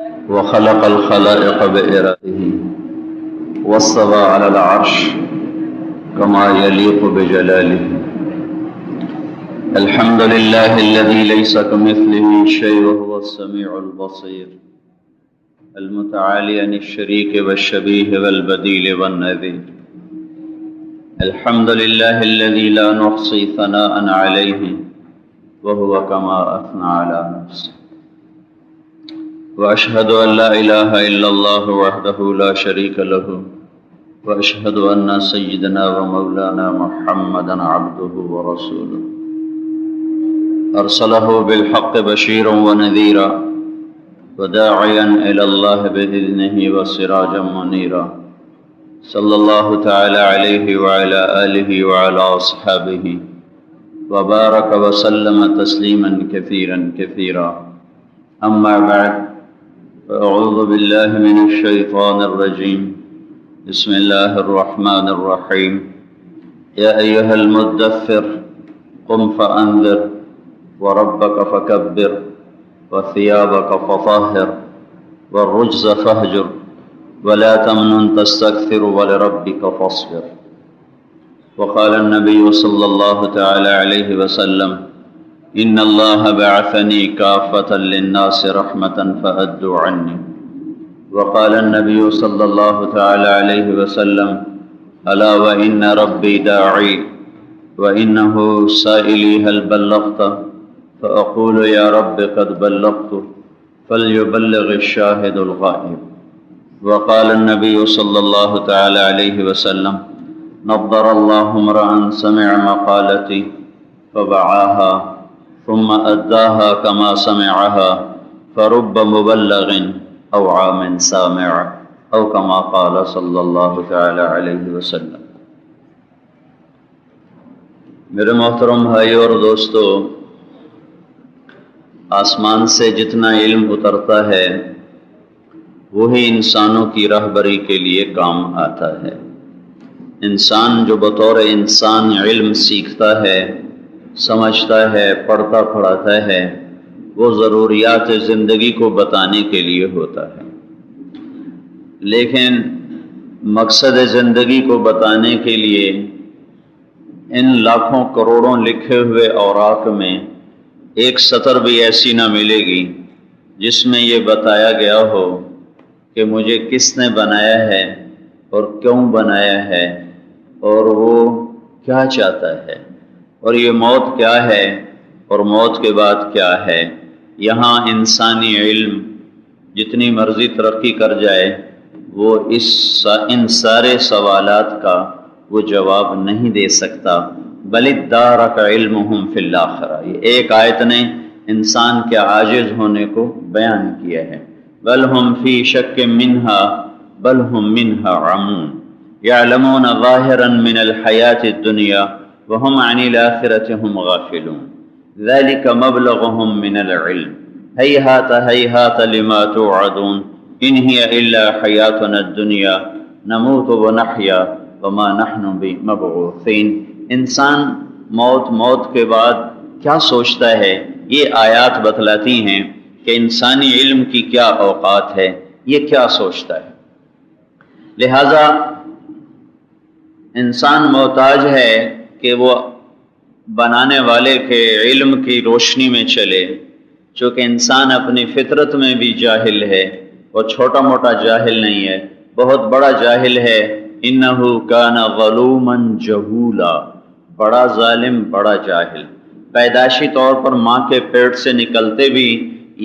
وخلق الخلائق بإرادته واستوى على العرش كما يليق بجلاله. الحمد لله الذي ليس كمثله شيء وهو السميع البصير المتعالي عن الشريك والشبيه والبديل والنذير. الحمد لله الذي لا نحصي ثناء عليه وهو كما أثنى على نفسه. وأشهد أن لا إله إلا الله وحده لا شريك له وأشهد أن سيدنا ومولانا محمدا عبده ورسوله أرسله بالحق بشيرا ونذيرا وداعيا إلى الله بإذنه وسراجا منيرا. صلى الله تعالى عليه وعلى آله وعلى أصحابه وبارك وسلم تسليما كثيرا كثيرا. أما بعد، فأعوذ بالله من الشيطان الرجيم. بسم الله الرحمن الرحيم. يا أيها المدثر قم فأنذر وربك فكبر وثيابك فطهر والرجز فاهجر ولا تمنن تستكثر ولربك فاصبر. وقال النبي صلى الله تعالى عليه وسلم: إن الله بعثني كافة للناس رحمة فأدوا عني. وقال النبي صلى الله تعالى عليه وسلم: ألا وإن ربي داعي وإنه سائلي هل بلغت؟ فأقول يا رب قد بلغت فليبلغ الشاهد الغائب. وقال النبي صلى الله تعالى عليه وسلم: نضر الله امرأ سمع مقالتي فوعاها ثم أداها كما سمعها فرب مبلغ أوعى من سامع أو كما قال صلى الله تعالى عليه وسلم. میرے محترم بھائیو اور دوستو، آسمان سے جتنا علم اترتا ہے وہی انسانوں کی رہبری کے لیے کام آتا ہے. انسان جو بطور انسان علم سیکھتا ہے، سمجھتا ہے، پڑھتا پڑھاتا ہے، وہ ضروریات زندگی کو بتانے کے لیے ہوتا ہے. لیکن مقصد زندگی کو بتانے کے لیے ان لاکھوں کروڑوں لکھے ہوئے اوراق میں ایک سطر بھی ایسی نہ ملے گی جس میں یہ بتایا گیا ہو کہ مجھے کس نے بنایا ہے اور کیوں بنایا ہے اور وہ کیا چاہتا ہے اور یہ موت کیا ہے اور موت کے بعد کیا ہے. یہاں انسانی علم جتنی مرضی ترقی کر جائے وہ ان سارے سوالات کا وہ جواب نہیں دے سکتا. بل ادارک علمہم فی الآخرہ، یہ ایک آیت نے انسان کے عاجز ہونے کو بیان کیا ہے. بل ہم فی شک منہا بل ہم منہا عمون یعلمون ظاہرا من الحیات الدنیا وهم عن الآخرة هم غافلون ذلك مبلغهم من العلم هيهات هيهات لما توعدون إن هي إلا حياتنا الدنيا نموت ونحيا وما نحن بمبعوثين. انسان موت کے بعد کیا سوچتا ہے، یہ آیات بتلاتی ہیں کہ انسانی علم کی کیا اوقات ہے، یہ کیا سوچتا ہے. لہذا انسان محتاج ہے کہ وہ بنانے والے کے علم کی روشنی میں چلے. چونکہ انسان اپنی فطرت میں بھی جاہل ہے، وہ چھوٹا موٹا جاہل نہیں ہے، بہت بڑا جاہل ہے. انہو کان ظلوما جہولا، بڑا ظالم، بڑا جاہل. پیدائشی طور پر ماں کے پیٹ سے نکلتے بھی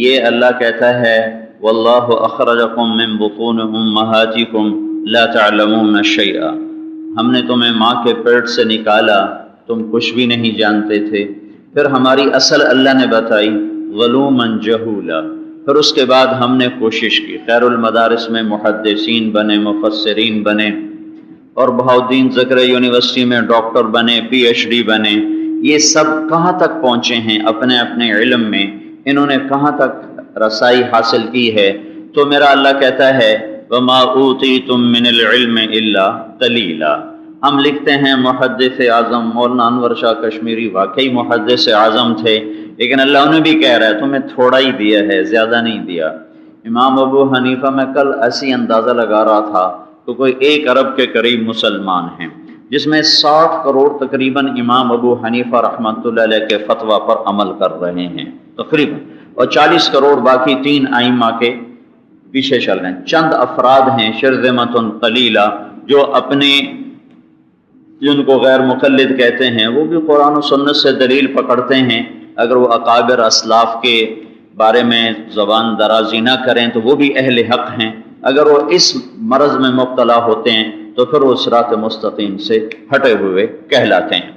یہ اللہ کہتا ہے واللہ اخرجکم من بطون امہاتکم لا تعلمون شیئا، ہم نے تمہیں ماں کے پیٹ سے نکالا، تم کچھ بھی نہیں جانتے تھے. پھر ہماری اصل اللہ نے بتائی ظلوما جہولا. پھر اس کے بعد ہم نے کوشش کی، خیر المدارس میں محدثین بنے، مفسرین بنے، اور بہاؤدین ذکر یونیورسٹی میں ڈاکٹر بنے، پی ایچ ڈی بنے. یہ سب کہاں تک پہنچے ہیں اپنے اپنے علم میں، انہوں نے کہاں تک رسائی حاصل کی ہے. تو میرا اللہ کہتا ہے وَمَا أُوتِيتُم مِّنَ الْعِلْمِ إِلَّا قَلِيلًا. ہم لکھتے ہیں محدث اعظم مولانا انور شاہ کشمیری واقعی محدث اعظم تھے، لیکن اللہ انہیں بھی کہہ رہا ہے تمہیں تھوڑا ہی دیا ہے، زیادہ نہیں دیا. امام ابو حنیفہ میں کل ایسی اندازہ لگا رہا تھا تو کوئی 1 ارب کے قریب مسلمان ہیں، جس میں 60 کروڑ تقریباً امام ابو حنیفہ رحمۃ اللہ علیہ کے فتویٰ پر عمل کر رہے ہیں تقریباً، اور 40 کروڑ باقی 3 ائمہ کے پیچھے چل رہے ہیں۔ چند افراد ہیں شرذمۃ قلیلہ جو اپنے، جن کو غیر مقلد کہتے ہیں، وہ بھی قرآن و سنت سے دلیل پکڑتے ہیں، اگر وہ اکابر اسلاف کے بارے میں زبان درازی نہ کریں تو وہ بھی اہل حق ہیں، اگر وہ اس مرض میں مبتلا ہوتے ہیں تو پھر وہ صراط مستقیم سے ہٹے ہوئے کہلاتے ہیں۔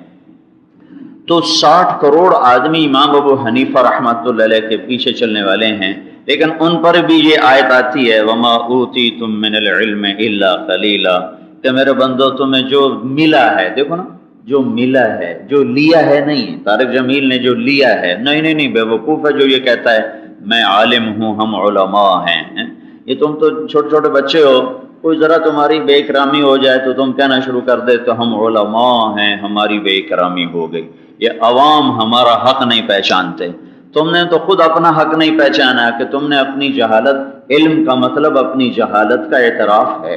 تو 60 کروڑ آدمی امام ابو حنیفہ رحمۃ اللہ علیہ کے پیچھے چلنے والے ہیں، لیکن ان پر بھی یہ آیت آتی ہے وَمَا أُوتِيتُم مِّنَ الْعِلْمِ إِلَّا قَلِيلًا، کہ میرے بندو تمہیں جو ملا ہے، دیکھو نا، جو ملا ہے، جو لیا ہے نہیں، طارق جمیل نے جو لیا ہے، نہیں بے وقوف ہے جو یہ کہتا ہے میں عالم ہوں، ہم علماء ہیں۔ یہ تم تو چھوٹے چھوٹے بچے ہو، کوئی ذرا تمہاری بے اکرامی ہو جائے تو تم کہنا شروع کر دے تو ہم علماء ہیں، ہماری بے اکرامی ہو گئی۔ یہ عوام ہمارا حق نہیں پہچانتے، تم نے تو خود اپنا حق نہیں پہچانا کہ تم نے اپنی جہالت، علم کا مطلب اپنی جہالت کا اعتراف ہے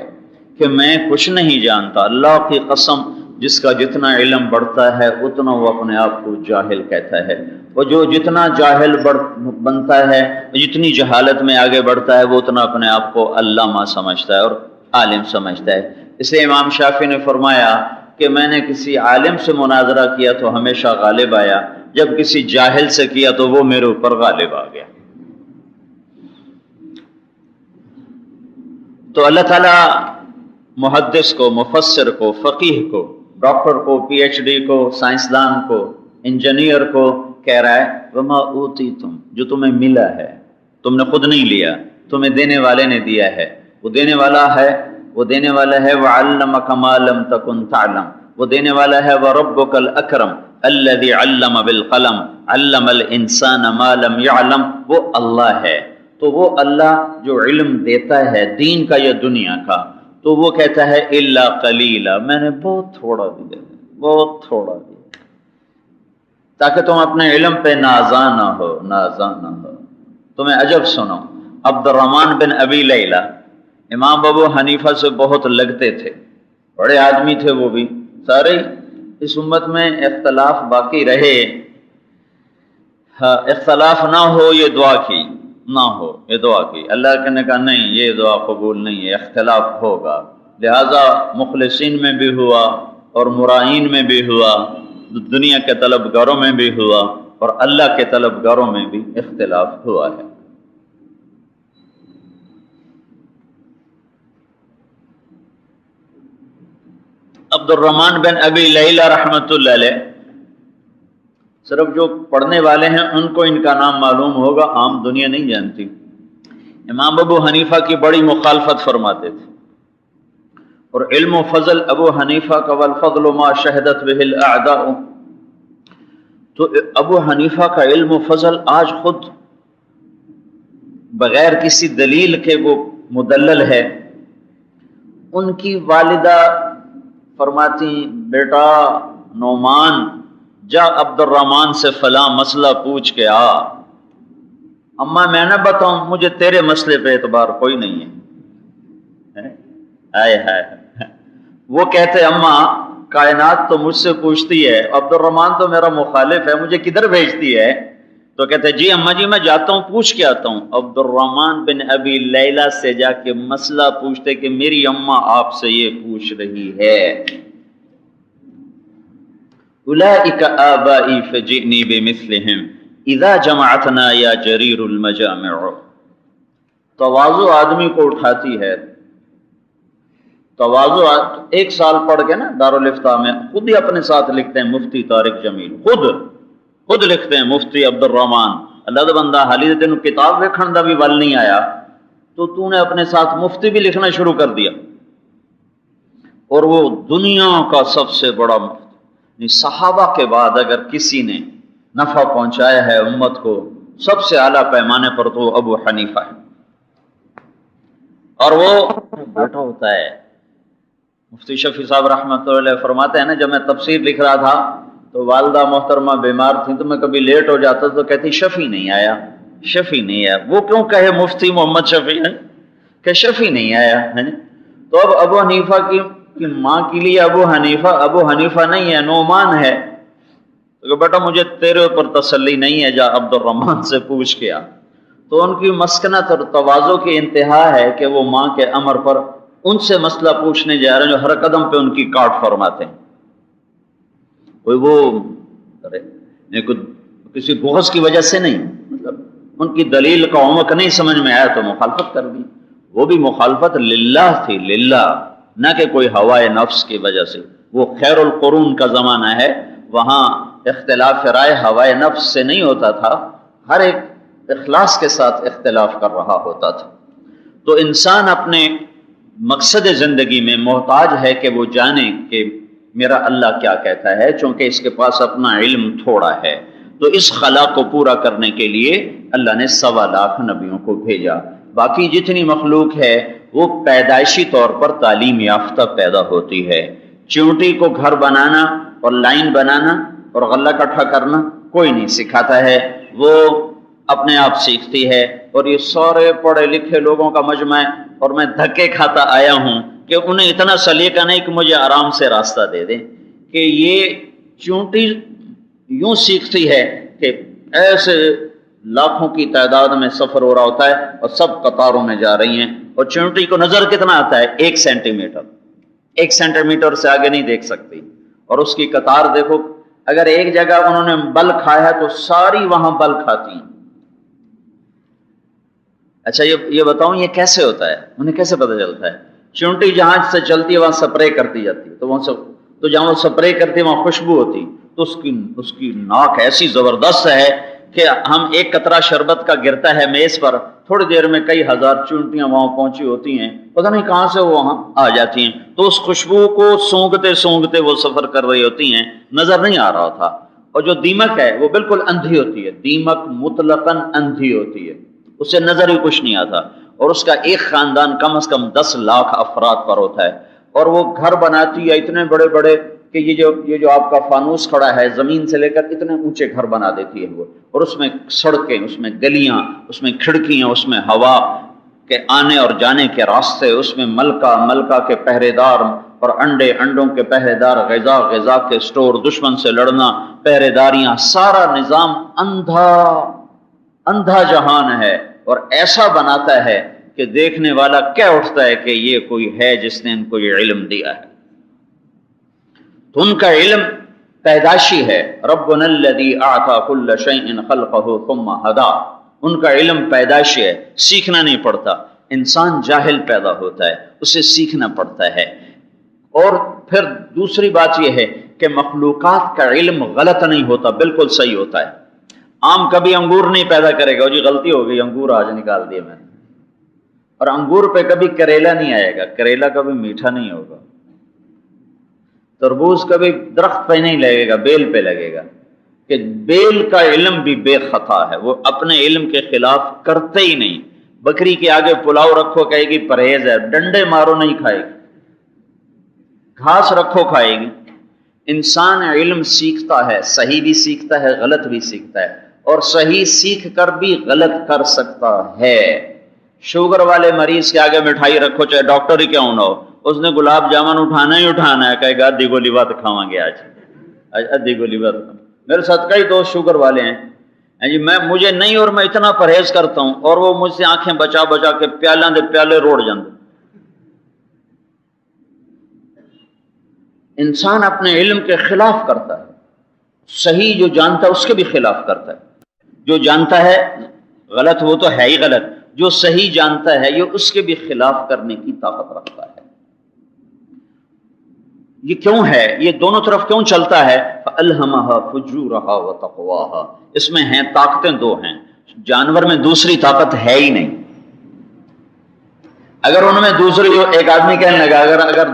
کہ میں کچھ نہیں جانتا۔ اللہ کی قسم، جس کا جتنا علم بڑھتا ہے اتنا وہ اپنے آپ کو جاہل کہتا ہے، اور جو جتنا جاہل بنتا ہے، جتنی جہالت میں آگے بڑھتا ہے، وہ اتنا اپنے آپ کو علامہ سمجھتا ہے اور عالم سمجھتا ہے۔ اس لیے امام شافعی نے فرمایا کہ میں نے کسی عالم سے مناظرہ کیا تو ہمیشہ غالب آیا، جب کسی جاہل سے کیا تو وہ میرے اوپر غالب آ گیا۔ تو اللہ تعالیٰ محدث کو، مفسر کو، فقیہ کو، ڈاکٹر کو، پی ایچ ڈی کو، سائنسدان کو، انجینئر کو کہہ رہا ہے وما اوتیتم، جو تمہیں ملا ہے، تم نے خود نہیں لیا، تمہیں دینے والے نے دیا ہے، وہ دینے والا ہے، وہ دینے والا ہے وعلمک ما لم تکن تعلم، وہ دینے والا ہے وربک الاکرم الذی علم بالقلم علم الانسان ما لم يعلم، وہ اللہ ہے۔ تو وہ اللہ جو علم دیتا ہے دین کا یا دنیا کا، تو وہ کہتا ہے الا قلیلا، میں نے بہت تھوڑا دیا، بہت تھوڑا دیا، تاکہ تم اپنے علم پہ نازاں نہ ہو، نازاں نہ ہو۔ تمہیں عجب سنو، عبد الرحمن بن ابی لیلہ امام ابو حنیفہ سے بہت لگتے تھے، بڑے آدمی تھے وہ بھی، سارے اس امت میں اختلاف باقی رہے، اختلاف نہ ہو یہ دعا کی، نہ ہو یہ دعا کی، اللہ نے کہا نہیں یہ دعا قبول نہیں ہے، اختلاف ہوگا، لہذا مخلصین میں بھی ہوا اور مرائین میں بھی ہوا، دنیا کے طلبگاروں میں بھی ہوا اور اللہ کے طلبگاروں میں بھی اختلاف ہوا ہے۔ عبد الرحمن بن ابی لیلہ رحمۃ اللہ علیہ، صرف جو پڑھنے والے ہیں ان کو ان کا نام معلوم ہوگا، عام دنیا نہیں جانتی۔ امام ابو حنیفہ کی بڑی مخالفت فرماتے تھے، اور علم و فضل ابو حنیفہ کا والفضل ما شہدت بہ الاعداء، تو ابو حنیفہ کا علم و فضل آج خود بغیر کسی دلیل کے وہ مدلل ہے۔ ان کی والدہ فرماتی بیٹا نعمان جا عبد الرحمن سے فلاں مسئلہ پوچھ کے آ، اماں میں نہ بتاؤں، مجھے تیرے مسئلے پہ اعتبار کوئی نہیں ہے۔ ہائے ہائے، وہ کہتے اماں کائنات تو مجھ سے پوچھتی ہے، عبد الرحمن تو میرا مخالف ہے، مجھے کدھر بھیجتی ہے؟ تو کہتے جی اماں جی میں جاتا ہوں پوچھ کے آتا ہوں۔ عبد الرحمن بن ابی لیلہ سے جا کے مسئلہ پوچھتے کہ میری اماں آپ سے یہ پوچھ رہی ہے، اولئک آبائی فجئنی بمثلہم اذا جمعتنا یا جریر المجامع۔ تواضع آدمی کو اٹھاتی ہے، تواضع 1 سال پڑھ کے نا دارالافتاء میں خود ہی اپنے ساتھ لکھتے ہیں مفتی طارق جمیل، خود لکھتے ہیں مفتی عبد الرحمن، اللہ دا بندہ حالی تینوں کتاب لکھن دا بھی ول نہیں آیا تو نے اپنے ساتھ مفتی بھی لکھنا شروع کر دیا، اور وہ دنیا کا سب سے بڑا مفتی۔ صحابہ کے بعد اگر کسی نے نفع پہنچایا ہے امت کو سب سے اعلیٰ پیمانے پر تو ابو حنیفہ ہے، اور وہ بیٹا ہوتا ہے۔ مفتی شفیع صاحب رحمۃ اللہ علیہ فرماتے ہیں نا، جب میں تفسیر لکھ رہا تھا تو والدہ محترمہ بیمار تھیں تو میں کبھی لیٹ ہو جاتا تو کہتی شفیع نہیں آیا، شفیع نہیں آیا. وہ کیوں کہے مفتی محمد شفیع ہے کہ شفیع نہیں آیا ہے. تو اب ابو حنیفہ کی ماں کے لیے ابو حنیفہ نہیں ہے، نعمان ہے. تو بیٹا مجھے تیرے اوپر تسلی نہیں ہے، جا عبد الرحمن سے پوچھ کے آ. تو ان کی مسکنت اور تواضع کی انتہا ہے کہ وہ ماں کے امر پر ان سے مسئلہ پوچھنے جا رہے ہیں جو ہر قدم پہ ان کی کاٹ فرماتے ہیں. کوئی وہ کسی بغض کی وجہ سے نہیں، مطلب ان کی دلیل کا عمق نہیں سمجھ میں آیا تو مخالفت کر دی. وہ بھی مخالفت للہ تھی، للہ، نہ کہ کوئی ہوائے نفس کی وجہ سے. وہ خیر القرون کا زمانہ ہے، وہاں اختلاف رائے ہوائے نفس سے نہیں ہوتا تھا، ہر ایک اخلاص کے ساتھ اختلاف کر رہا ہوتا تھا. تو انسان اپنے مقصد زندگی میں محتاج ہے کہ وہ جانے کہ میرا اللہ کیا کہتا ہے، چونکہ اس کے پاس اپنا علم تھوڑا ہے. تو اس خلا کو پورا کرنے کے لیے اللہ نے 1.25 لاکھ نبیوں کو بھیجا. باقی جتنی مخلوق ہے وہ پیدائشی طور پر تعلیم یافتہ پیدا ہوتی ہے. چیونٹی کو گھر بنانا اور لائن بنانا اور غلہ اکٹھا کرنا کوئی نہیں سکھاتا ہے، وہ اپنے آپ سیکھتی ہے. اور یہ سارے پڑھے لکھے لوگوں کا مجمع ہے، اور میں دھکے کھاتا آیا ہوں کہ انہیں اتنا سلیقہ نہیں کہ مجھے آرام سے راستہ دے دیں. کہ یہ چونٹی یوں سیکھتی ہے کہ ایسے لاکھوں کی تعداد میں سفر ہو رہا ہوتا ہے اور سب قطاروں میں جا رہی ہیں، اور چونٹی کو نظر کتنا آتا ہے؟ 1 سینٹی میٹر. 1 سینٹی میٹر سے آگے نہیں دیکھ سکتی. اور اس کی قطار دیکھو، اگر ایک جگہ انہوں نے بل کھایا ہے تو ساری وہاں بل کھاتی ہیں. اچھا یہ بتاؤں یہ کیسے ہوتا ہے؟ انہیں کیسے پتہ چلتا ہے؟ چونٹی جہاں سے چلتی ہے وہاں سپرے کرتی جاتی ہے، تو جہاں وہ سپرے کرتی ہے وہاں خوشبو ہوتی. تو اس کی ناک ایسی زبردست ہے کہ ہم ایک قطرہ شربت کا گرتا ہے میز پر، تھوڑی دیر میں کئی ہزار چونٹیاں وہاں پہنچی ہوتی ہیں، پتہ نہیں کہاں سے وہ وہاں آ جاتی ہیں. تو اس خوشبو کو سونگتے سونگتے وہ سفر کر رہی ہوتی ہیں، نظر نہیں آ رہا تھا. اور جو دیمک ہے وہ بالکل اندھی ہوتی ہے، دیمک مطلقاً اندھی ہوتی ہے، اسے نظر ہی کچھ نہیں آتا. اور اس کا ایک خاندان کم از کم 10 لاکھ افراد پر ہوتا ہے. اور وہ گھر بناتی ہے اتنے بڑے بڑے کہ یہ جو آپ کا فانوس کھڑا ہے زمین سے لے کر اتنے اونچے گھر بنا دیتی ہے وہ. اور اس میں سڑکیں، اس میں گلیاں، اس میں کھڑکیاں، اس میں ہوا کے آنے اور جانے کے راستے، اس میں ملکہ کے پہرے دار، اور انڈوں کے پہرے دار، غذا کے سٹور، دشمن سے لڑنا، پہرے داریاں، سارا نظام اندھا جہان ہے. اور ایسا بناتا ہے کہ دیکھنے والا کیا اٹھتا ہے کہ یہ کوئی ہے جس نے ان کو یہ علم دیا ہے. تو ان کا علم پیدائشی ہے. ربنا الذی اعطى كل شیء خلقه ثم هدى. ان کا علم پیدائشی ہے، سیکھنا نہیں پڑتا. انسان جاہل پیدا ہوتا ہے، اسے سیکھنا پڑتا ہے. اور پھر دوسری بات یہ ہے کہ مخلوقات کا علم غلط نہیں ہوتا، بالکل صحیح ہوتا ہے. آم کبھی انگور نہیں پیدا کرے گا، جی غلطی ہو گئی انگور آج نکال دیے میں نے. اور انگور پہ کبھی کریلا نہیں آئے گا، کریلا کبھی میٹھا نہیں ہوگا. تربوز کبھی درخت پہ نہیں لگے گا، بیل پہ لگے گا. کہ بیل کا علم بھی بے خطا ہے، وہ اپنے علم کے خلاف کرتے ہی نہیں. بکری کے آگے پلاؤ رکھو کہے گی پرہیز ہے، ڈنڈے مارو نہیں کھائے گی. گھاس رکھو کھائے گی. انسان علم سیکھتا ہے، صحیح بھی سیکھتا ہے، غلط بھی سیکھتا ہے، اور صحیح سیکھ کر بھی غلط کر سکتا ہے. شوگر والے مریض کے آگے مٹھائی رکھو چاہے ڈاکٹر ہی کیوں نہ ہو، اس نے گلاب جامن اٹھانا ہی اٹھانا ہے، کہے گا ادھی گولی بات کھاواں گے آج ادھی گولی بات. میرے ساتھ کئی دوست شوگر والے ہیں جی، مجھے نہیں اور میں اتنا پرہیز کرتا ہوں، اور وہ مجھ سے آنکھیں بچا بچا کے پیالے روڑ جاندے. انسان اپنے علم کے خلاف کرتا ہے. صحیح جو جانتا ہے اس کے بھی خلاف کرتا ہے. جو جانتا ہے غلط وہ تو ہے ہی غلط، جو صحیح جانتا ہے یہ اس کے بھی خلاف کرنے کی طاقت رکھتا ہے. یہ کیوں ہے؟ یہ دونوں طرف کیوں چلتا ہے؟ فَأَلْهَمَهَا فُجُورَهَا وَتَقْوَاهَا. اس میں ہیں طاقتیں دو ہیں، جانور میں دوسری طاقت ہے ہی نہیں. اگر ان میں دوسری، ایک آدمی کہنے لگا اگر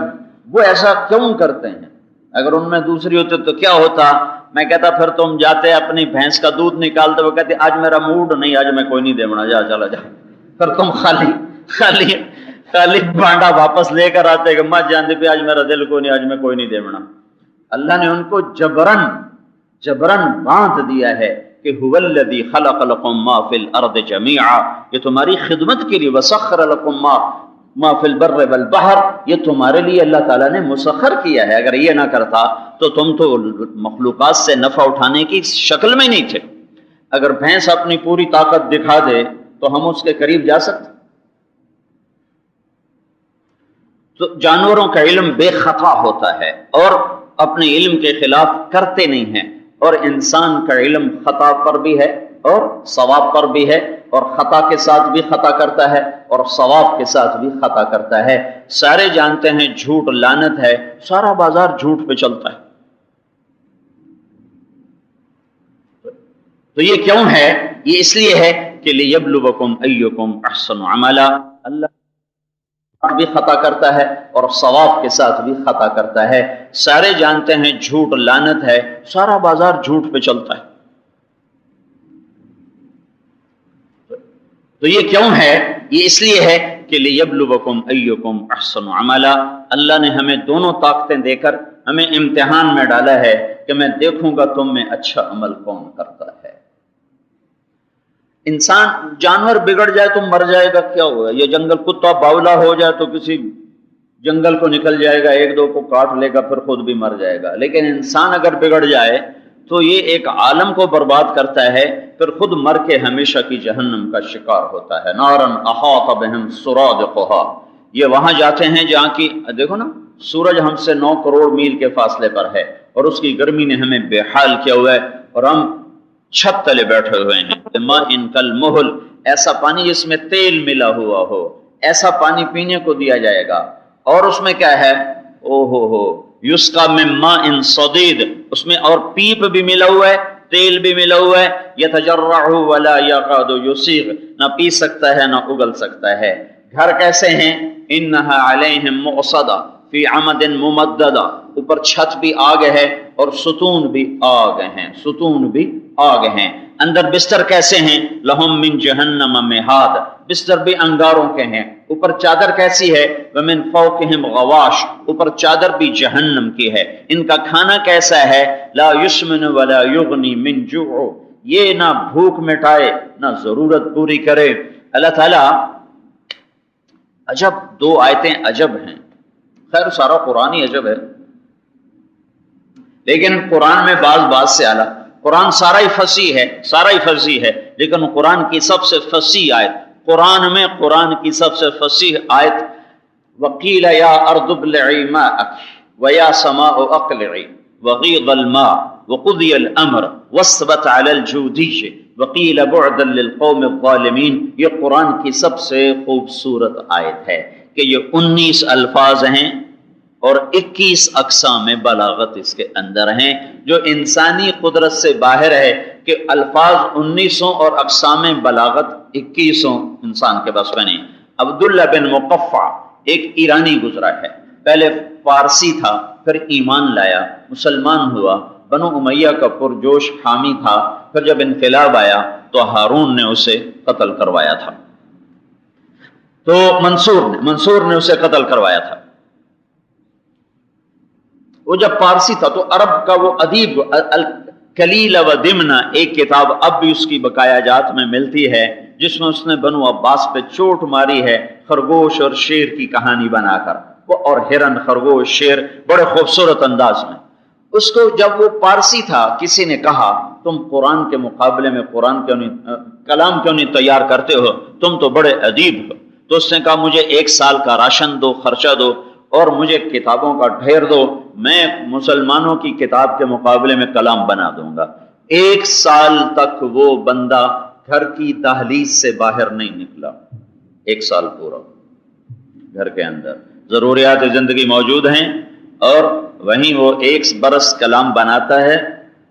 وہ ایسا کیوں کرتے ہیں، اگر ان میں دوسری ہوتے تو کیا ہوتا؟ میں کہتا پھر تم جاتے اپنی بھینس کا دودھ نکالتے، وہ کہتے آج میرا موڈ نہیں، آج میں کوئی نہیں دیونا، جا چلا جا. پھر تم خالی بانڈا واپس لے کر آتے کہ مت جانتے پہ آج میرا دل کو نہیں، آج میں کوئی نہیں دیونا. اللہ نے ان کو جبرن باندھ دیا ہے کہ کہ هو الذی خلق لکم ما فی الارض جمیعا، یہ تمہاری خدمت کے لیے، وسخر لکم ما فی البر والبحر، یہ تمہارے لیے اللہ تعالیٰ نے مسخر کیا ہے۔ اگر یہ نہ کرتا تو تم تو مخلوقات سے نفع اٹھانے کی شکل میں نہیں تھے۔ اگر بھینس اپنی پوری طاقت دکھا دے تو ہم اس کے قریب جا سکتے؟ تو جانوروں کا علم بے خطا ہوتا ہے اور اپنے علم کے خلاف کرتے نہیں ہیں، اور انسان کا علم خطا پر بھی ہے اور ثواب پر بھی ہے، اور خطا کے ساتھ بھی خطا کرتا ہے اور ثواب کے ساتھ بھی خطا کرتا ہے۔ سارے جانتے ہیں جھوٹ لعنت ہے، سارا بازار جھوٹ پہ چلتا ہے۔ تو یہ کیوں ہے؟ یہ اس لیے ہے کہ لیبلوکم ایکم احسن عملا، اللہ بھی خطا کرتا ہے اور ثواب کے ساتھ بھی خطا کرتا ہے۔ سارے جانتے ہیں جھوٹ لعنت ہے، سارا بازار جھوٹ پہ چلتا ہے۔ تو یہ کیوں ہے؟ یہ اس لیے ہے کہ لیبلوکم ایکم احسن عملا، اللہ نے ہمیں دونوں طاقتیں دے کر ہمیں امتحان میں ڈالا ہے کہ میں دیکھوں گا تم میں اچھا عمل کون کرتا ہے۔ انسان جانور بگڑ جائے تو مر جائے گا، کیا ہوگا؟ یہ جنگل کتا باولا ہو جائے تو کسی جنگل کو نکل جائے گا، ایک دو کو کاٹ لے گا، پھر خود بھی مر جائے گا۔ لیکن انسان اگر بگڑ جائے تو یہ ایک عالم کو برباد کرتا ہے، پھر خود مر کے ہمیشہ کی جہنم کا شکار ہوتا ہے۔ نارن احاط بہم سرادقھا، یہ وہاں جاتے ہیں جہاں کی، دیکھو نا، سورج ہم سے 9 کروڑ میل کے فاصلے پر ہے اور اس کی گرمی نے ہمیں بے حال کیا ہوا ہے، اور ہم چھت تلے بیٹھے ہوئے ہیں۔ ماء کالمہل، ایسا پانی جس میں تیل ملا ہوا ہو، ایسا پانی پینے کو دیا جائے گا، اور اس میں کیا ہے؟ او ہو یسقا من ماء صدید، اس میں اور پیپ بھی ملا ہوا ہے، تیل بھی ملا ہوا ہے، یتجرعہ ولا یکاد یسیغ، نہ پی سکتا ہے نہ اگل سکتا ہے۔ گھر کیسے ہیں؟ انہا علیہم مؤصدہ فی عمد ممددہ، اوپر چھت بھی آگ ہے اور ستون بھی آگ ہیں، ستون بھی آگ ہیں۔ اندر بستر کیسے ہیں؟ لہم من جہنم مہاد، بستر بھی انگاروں کے ہیں۔ اوپر چادر کیسی ہے؟ ومن فوقہم غواش، اوپر چادر بھی جہنم کی ہے۔ ان کا کھانا کیسا ہے؟ لا یسمن ولا یغنی من جوع، یہ نہ بھوک مٹائے نہ ضرورت پوری کرے۔ اللہ تعالیٰ، عجب، 2 آیتیں عجب ہیں، خیر سارا قرآن ہی عجب ہے، لیکن قرآن میں بعض سے اعلیٰ، قرآن سارا ہی فصیح ہے، سارا ہی فصیح ہے، لیکن قرآن کی سب سے فصیح آیت، قرآن کی سب سے فصیح آیت، وقیل یا ارض ابلعی ماءک ویا سماء اقلعی وغیض الماء وقضی الامر واثبت علی الجودی وقیل بعدا للقوم الظالمین۔ یہ قرآن کی سب سے خوبصورت آیت ہے کہ یہ 19 الفاظ ہیں اور 21 اقسام بلاغت اس کے اندر ہیں، جو انسانی قدرت سے باہر ہے کہ الفاظ 19 اور اقسام بلاغت 21 انسان کے بس میں نہیں۔ عبداللہ بن مقفع ایک ایرانی گزرا ہے، پہلے فارسی تھا، پھر ایمان لایا، مسلمان ہوا، بنو امیہ کا پرجوش حامی تھا، پھر جب انقلاب آیا تو ہارون نے اسے قتل کروایا تھا، تو منصور نے اسے قتل کروایا تھا۔ وہ جب پارسی تھا تو عرب کا وہ ادیب الکلیل و دمنہ ایک کتاب اب بھی اس کی بقایا جات میں ملتی ہے، جس میں اس نے بنو عباس پہ چوٹ ماری ہے، خرگوش اور شیر کی کہانی بنا کر، وہ اور ہرن، خرگوش، شیر، بڑے خوبصورت انداز میں۔ اس کو جب وہ پارسی تھا، کسی نے کہا تم قرآن کے مقابلے میں کلام کیوں نہیں تیار کرتے ہو، تم تو بڑے ادیب ہو۔ تو اس نے کہا مجھے 1 سال کا راشن دو، خرچہ دو، اور مجھے کتابوں کا ڈھیر دو، میں مسلمانوں کی کتاب کے مقابلے میں کلام بنا دوں گا۔ 1 سال تک وہ بندہ گھر کی دہلیز سے باہر نہیں نکلا، 1 سال پورا گھر کے اندر ضروریات زندگی موجود ہیں، اور وہیں وہ 1 برس کلام بناتا ہے،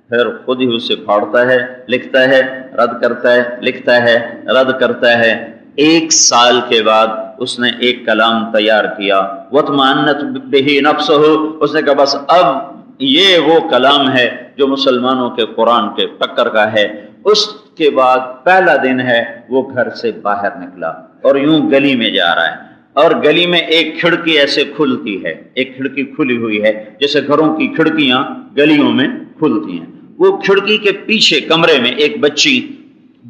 پھر خود ہی اسے پھاڑتا ہے، لکھتا ہے، رد کرتا ہے، لکھتا ہے، رد کرتا ہے۔ 1 سال کے بعد اس نے ایک کلام تیار کیا، وَاطْمَأَنَّتْ بِهِ نَفْسُهُ، اس نے کہا بس اب یہ وہ کلام ہے جو مسلمانوں کے قرآن کے ٹکر کا ہے۔ اس کے بعد پہلا دن ہے وہ گھر سے باہر نکلا اور یوں گلی میں جا رہا ہے، اور گلی میں ایک کھڑکی ایسے کھلتی ہے، ایک کھڑکی کھلی ہوئی ہے جیسے گھروں کی کھڑکیاں گلیوں میں کھلتی ہیں۔ وہ کھڑکی کے پیچھے کمرے میں ایک بچی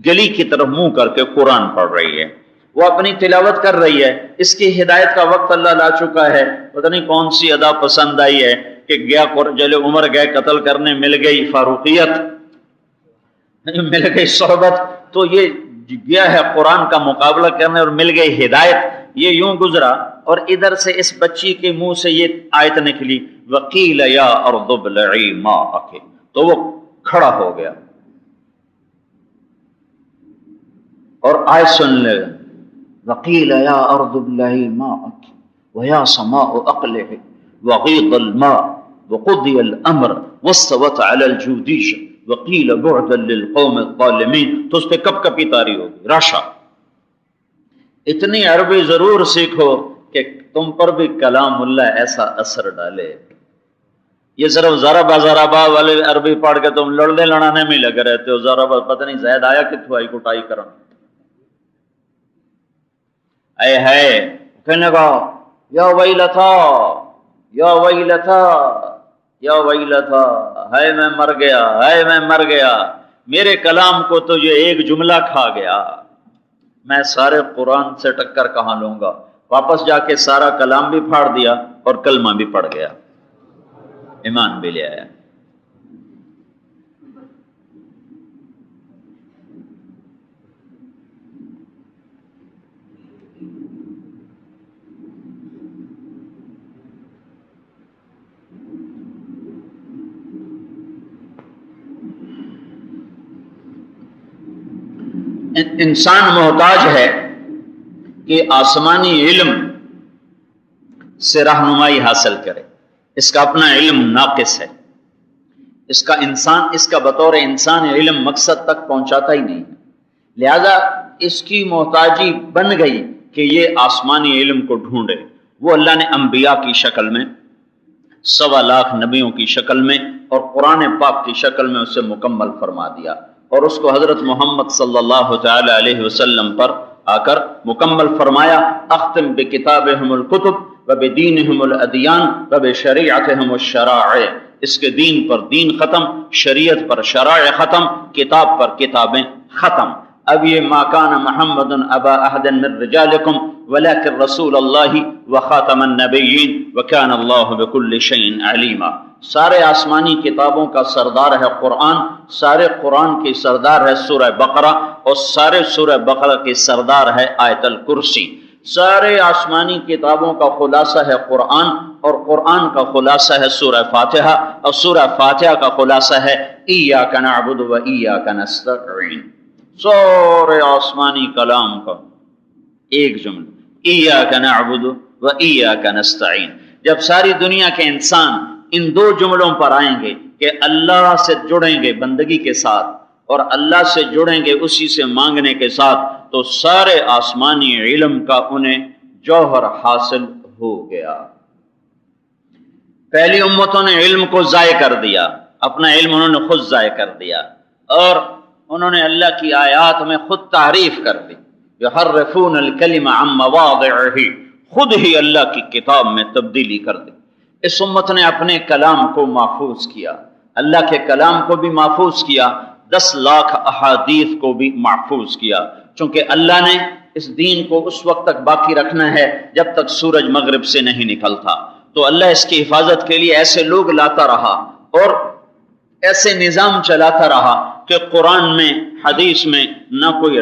گلی کی طرف منہ کر کے قرآن پڑھ رہی ہے، وہ اپنی تلاوت کر رہی ہے، اس کی ہدایت کا وقت اللہ لا چکا ہے، پتہ نہیں کون سی ادا پسند آئی ہے کہ گیا جل عمر گئے قتل کرنے، مل گئی فاروقیت، مل گئی صحبت، تو یہ گیا ہے قرآن کا مقابلہ کرنے اور مل گئی ہدایت، یہ یوں گزرا، اور ادھر سے اس بچی کے منہ سے یہ آیت نکلی وقیل یا ارض ابلعی ماءک، تو وہ کھڑا ہو گیا اور آیت سن لے وقیل یا ارض ابلعی ماءک ویا سماء اقلعی وغیض الماء وقضی الامر واستوت علی الجودیش وقیل بعدا للقوم الظالمین، تو اس پہ کپ کپی طاری ہوگی راشا۔ اتنی عربی ضرور سیکھو کہ تم پر بھی کلام اللہ ایسا اثر ڈالے۔ یہ صرف ضربا ضربا والے عربی پڑھ کے تم لڑنے لڑانے میں لگے رہتے ہو، ضربا پتہ نہیں زید آیا کتھو آئی کٹائی کرن، اے ہے کہنے گا یا ویلتا یا ویلتا یا ویلتا، ہے میں مر گیا، ہے میں مر گیا، میرے کلام کو تو یہ ایک جملہ کھا گیا، میں سارے قرآن سے ٹکر کہاں لوں گا۔ واپس جا کے سارا کلام بھی پھاڑ دیا اور کلمہ بھی پڑھ گیا، ایمان بھی لے آیا۔ انسان محتاج ہے کہ آسمانی علم سے رہنمائی حاصل کرے، اس کا اپنا علم ناقص ہے، اس کا بطور انسان علم مقصد تک پہنچاتا ہی نہیں، لہذا اس کی محتاجی بن گئی کہ یہ آسمانی علم کو ڈھونڈے۔ وہ اللہ نے انبیاء کی شکل میں، 1.25 لاکھ نبیوں کی شکل میں اور قرآن پاک کی شکل میں اسے مکمل فرما دیا، اور اس کو حضرت محمد صلی اللہ تعالی علیہ وسلم پر آ کر مکمل فرمایا۔ اختم بکتابہم الکتب وبدینہم الادیان وبشریعتہم الشرائع، اس کے دین پر دین ختم، شریعت پر شرائع ختم، کتاب پر کتابیں ختم۔ اب یہ ما کان محمد ابا احد من رجالکم ولکن رسول اللہ وخاتم النبیین وکان اللہ بکل شیء علیما۔ سارے آسمانی کتابوں کا سردار ہے قرآن، سارے قرآن کی سردار ہے سورہ بقرہ، اور سارے سورہ بقرہ کی سردار ہے آیت الکرسی۔ سارے آسمانی کتابوں کا خلاصہ ہے قرآن، اور قرآن کا خلاصہ ہے سورہ فاتحہ، اور سورہ فاتحہ کا خلاصہ ہے ایاک نعبد و ایاک نستعین۔ سورے آسمانی کلام کا ایک جملہ ایاک نعبد و ایاک نستعین۔ جب ساری دنیا کے انسان ان دو جملوں پر آئیں گے کہ اللہ سے جڑیں گے بندگی کے ساتھ اور اللہ سے جڑیں گے اسی سے مانگنے کے ساتھ، تو سارے آسمانی علم کا انہیں جوہر حاصل ہو گیا۔ پہلی امتوں نے علم کو ضائع کر دیا، اپنا علم انہوں نے خود ضائع کر دیا، اور انہوں نے اللہ کی آیات میں خود تعریف کر دی، یحرفون الکلم عن مواضعہ، خود ہی اللہ کی کتاب میں تبدیلی کر دی۔ اس امت نے اپنے کلام کو محفوظ کیا، اللہ کے کلام کو بھی محفوظ کیا، 10 لاکھ احادیث کو بھی محفوظ کیا، چونکہ اللہ نے اس دین کو اس وقت تک باقی رکھنا ہے جب تک سورج مغرب سے نہیں نکلتا، تو اللہ اس کی حفاظت کے لیے ایسے لوگ لاتا رہا اور ایسے نظام چلاتا رہا کہ قرآن میں حدیث میں نہ کوئی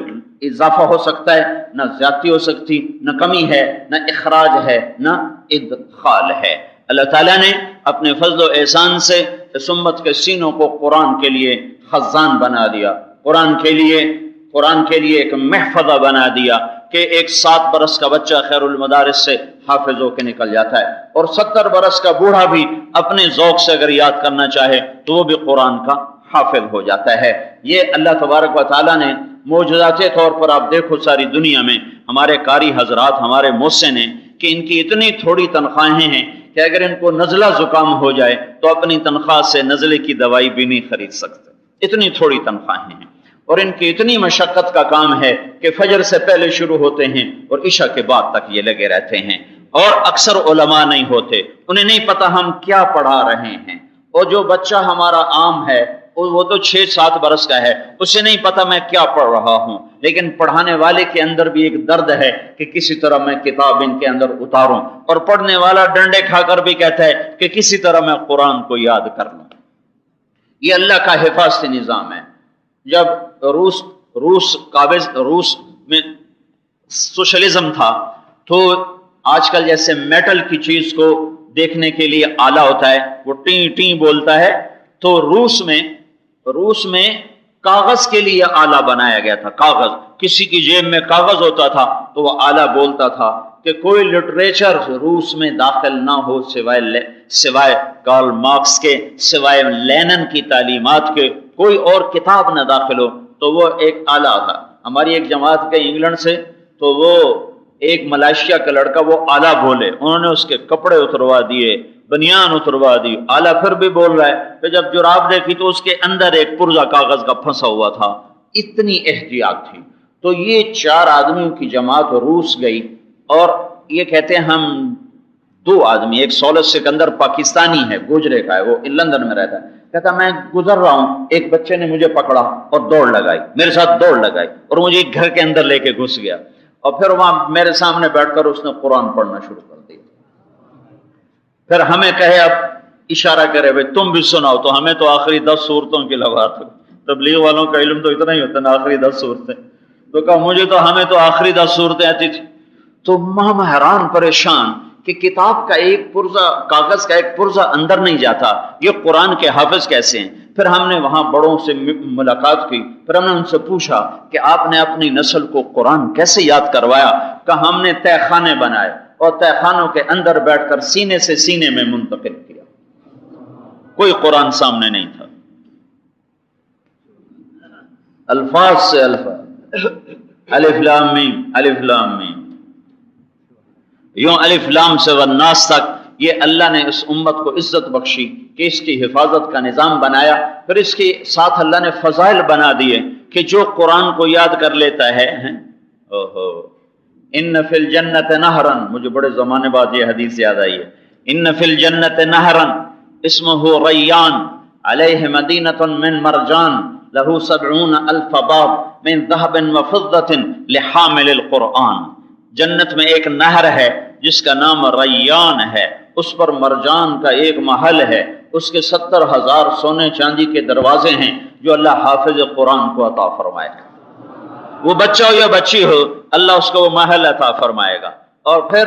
اضافہ ہو سکتا ہے، نہ زیادتی ہو سکتی، نہ کمی ہے، نہ اخراج ہے، نہ ادخال ہے۔ اللہ تعالیٰ نے اپنے فضل و احسان سے اس امت کے سینوں کو قرآن کے لیے خزان بنا دیا، قرآن کے لیے ایک محفظہ بنا دیا کہ ایک 7 برس کا بچہ خیر المدارس سے حافظ ہو کے نکل جاتا ہے، اور 70 برس کا بوڑھا بھی اپنے ذوق سے اگر یاد کرنا چاہے تو وہ بھی قرآن کا حافظ ہو جاتا ہے۔ یہ اللہ تبارک و تعالیٰ نے معجزاتی طور پر، آپ دیکھو ساری دنیا میں ہمارے قاری حضرات، ہمارے محسن ہیں کہ ان کی اتنی تھوڑی تنخواہیں ہیں کہ اگر ان کو نزلہ زکام ہو جائے تو اپنی تنخواہ سے نزلے کی دوائی بھی نہیں خرید سکتے، اتنی تھوڑی تنخواہیں ہیں، اور ان کی اتنی مشقت کا کام ہے کہ فجر سے پہلے شروع ہوتے ہیں اور عشاء کے بعد تک یہ لگے رہتے ہیں، اور اکثر علماء نہیں ہوتے، انہیں نہیں پتہ ہم کیا پڑھا رہے ہیں، اور جو بچہ ہمارا عام ہے وہ تو 6-7 برس کا ہے، اسے نہیں پتا میں کیا پڑھ رہا ہوں، لیکن پڑھانے والے کے اندر بھی ایک درد ہے کہ کسی طرح میں کتاب ان کے اندر اتاروں، اور پڑھنے والا ڈنڈے کھا کر بھی کہتا ہے کہ کسی طرح میں قرآن کو یاد کر لوں۔ یہ اللہ کا حفاظتی نظام ہے۔ جب روس میں سوشلزم تھا تو آج کل جیسے میٹل کی چیز کو دیکھنے کے لیے آلہ ہوتا ہے، وہ ٹیں ٹیں بولتا ہے، تو روس میں کاغذ کے لیے آلہ بنایا گیا تھا۔ کاغذ، کسی کی جیب میں کاغذ ہوتا تھا تو وہ آلہ بولتا تھا کہ کوئی لٹریچر روس میں داخل نہ ہو سوائے کارل مارکس کے، سوائے لینن کی تعلیمات کے، کوئی اور کتاب نہ داخل ہو۔ تو وہ ایک آلہ تھا۔ ہماری ایک جماعت کے انگلینڈ سے، تو وہ ایک ملائیشیا کا لڑکا وہ آلہ بولے، انہوں نے اس کے کپڑے اتروا دیے، بنیان اتروا دی، آلہ پھر بھی بول رہا ہے۔ پھر جب جراب دیکھی تو اس کے اندر ایک پرزہ کاغذ کا پھنسا ہوا تھا۔ اتنی احتیاط تھی۔ تو یہ 4 آدمیوں کی جماعت روس گئی، اور یہ کہتے ہیں ہم 2 آدمی، ایک سولس سکندر پاکستانی ہے، گوجرے کا ہے، وہ لندن میں رہتا ہے، کہتا میں گزر رہا ہوں، ایک بچے نے مجھے پکڑا اور دوڑ لگائی، میرے ساتھ دوڑ لگائی، اور مجھے ایک گھر کے اندر لے کے گھس گیا، اور پھر وہاں میرے سامنے بیٹھ کر اس نے قرآن پڑھنا شروع کر دیا۔ پھر ہمیں کہے، اب اشارہ کرے بھائی تم بھی سناؤ، تو ہمیں تو آخری 10 سورتوں کی لغات، تبلیغ والوں کا علم تو اتنا ہی ہوتا ہے، آخری 10 صورتیں، تو کہا مجھے تو ہمیں تو آخری 10 صورتیں آتی تھی۔ تو ہم حیران پریشان کہ کتاب کا ایک پرزہ، کاغذ کا ایک پرزہ اندر نہیں جاتا، یہ قرآن کے حافظ کیسے ہیں؟ پھر ہم نے وہاں بڑوں سے ملاقات کی، پھر ہم نے ان سے پوچھا کہ آپ نے اپنی نسل کو قرآن کیسے یاد کروایا؟ کہ ہم نے تہہ خانے بنائے اور تہہ خانوں کے اندر بیٹھ کر سینے سے سینے میں منتقل کیا، کوئی قرآن سامنے نہیں تھا، الفاظ سے الفاظ، الف لام میم، الف لام میم، یوں الف لام سے والناس تک۔ یہ اللہ نے اس امت کو عزت بخشی کہ اس کی حفاظت کا نظام بنایا، پھر اس کے ساتھ اللہ نے فضائل بنا دیے کہ جو قرآن کو یاد کر لیتا ہے، ان فی الجنت نہرن، مجھے بڑے زمانے بعد یہ حدیث یاد آئی ہے، ان فی الجنت نہرن اسمہ ریان علیہ مدینۃ من مرجان لہ 70,000 باب من ذہب وفضۃ لحامل القرآن۔ جنت میں ایک نہر ہے جس کا نام ریان ہے، اس پر مرجان کا ایک محل ہے، اس کے 70,000 سونے چاندی کے دروازے ہیں جو اللہ حافظ قرآن کو عطا فرمائے گا۔ وہ بچہ ہو یا بچی ہو، اللہ اس کو وہ محل عطا فرمائے گا، اور پھر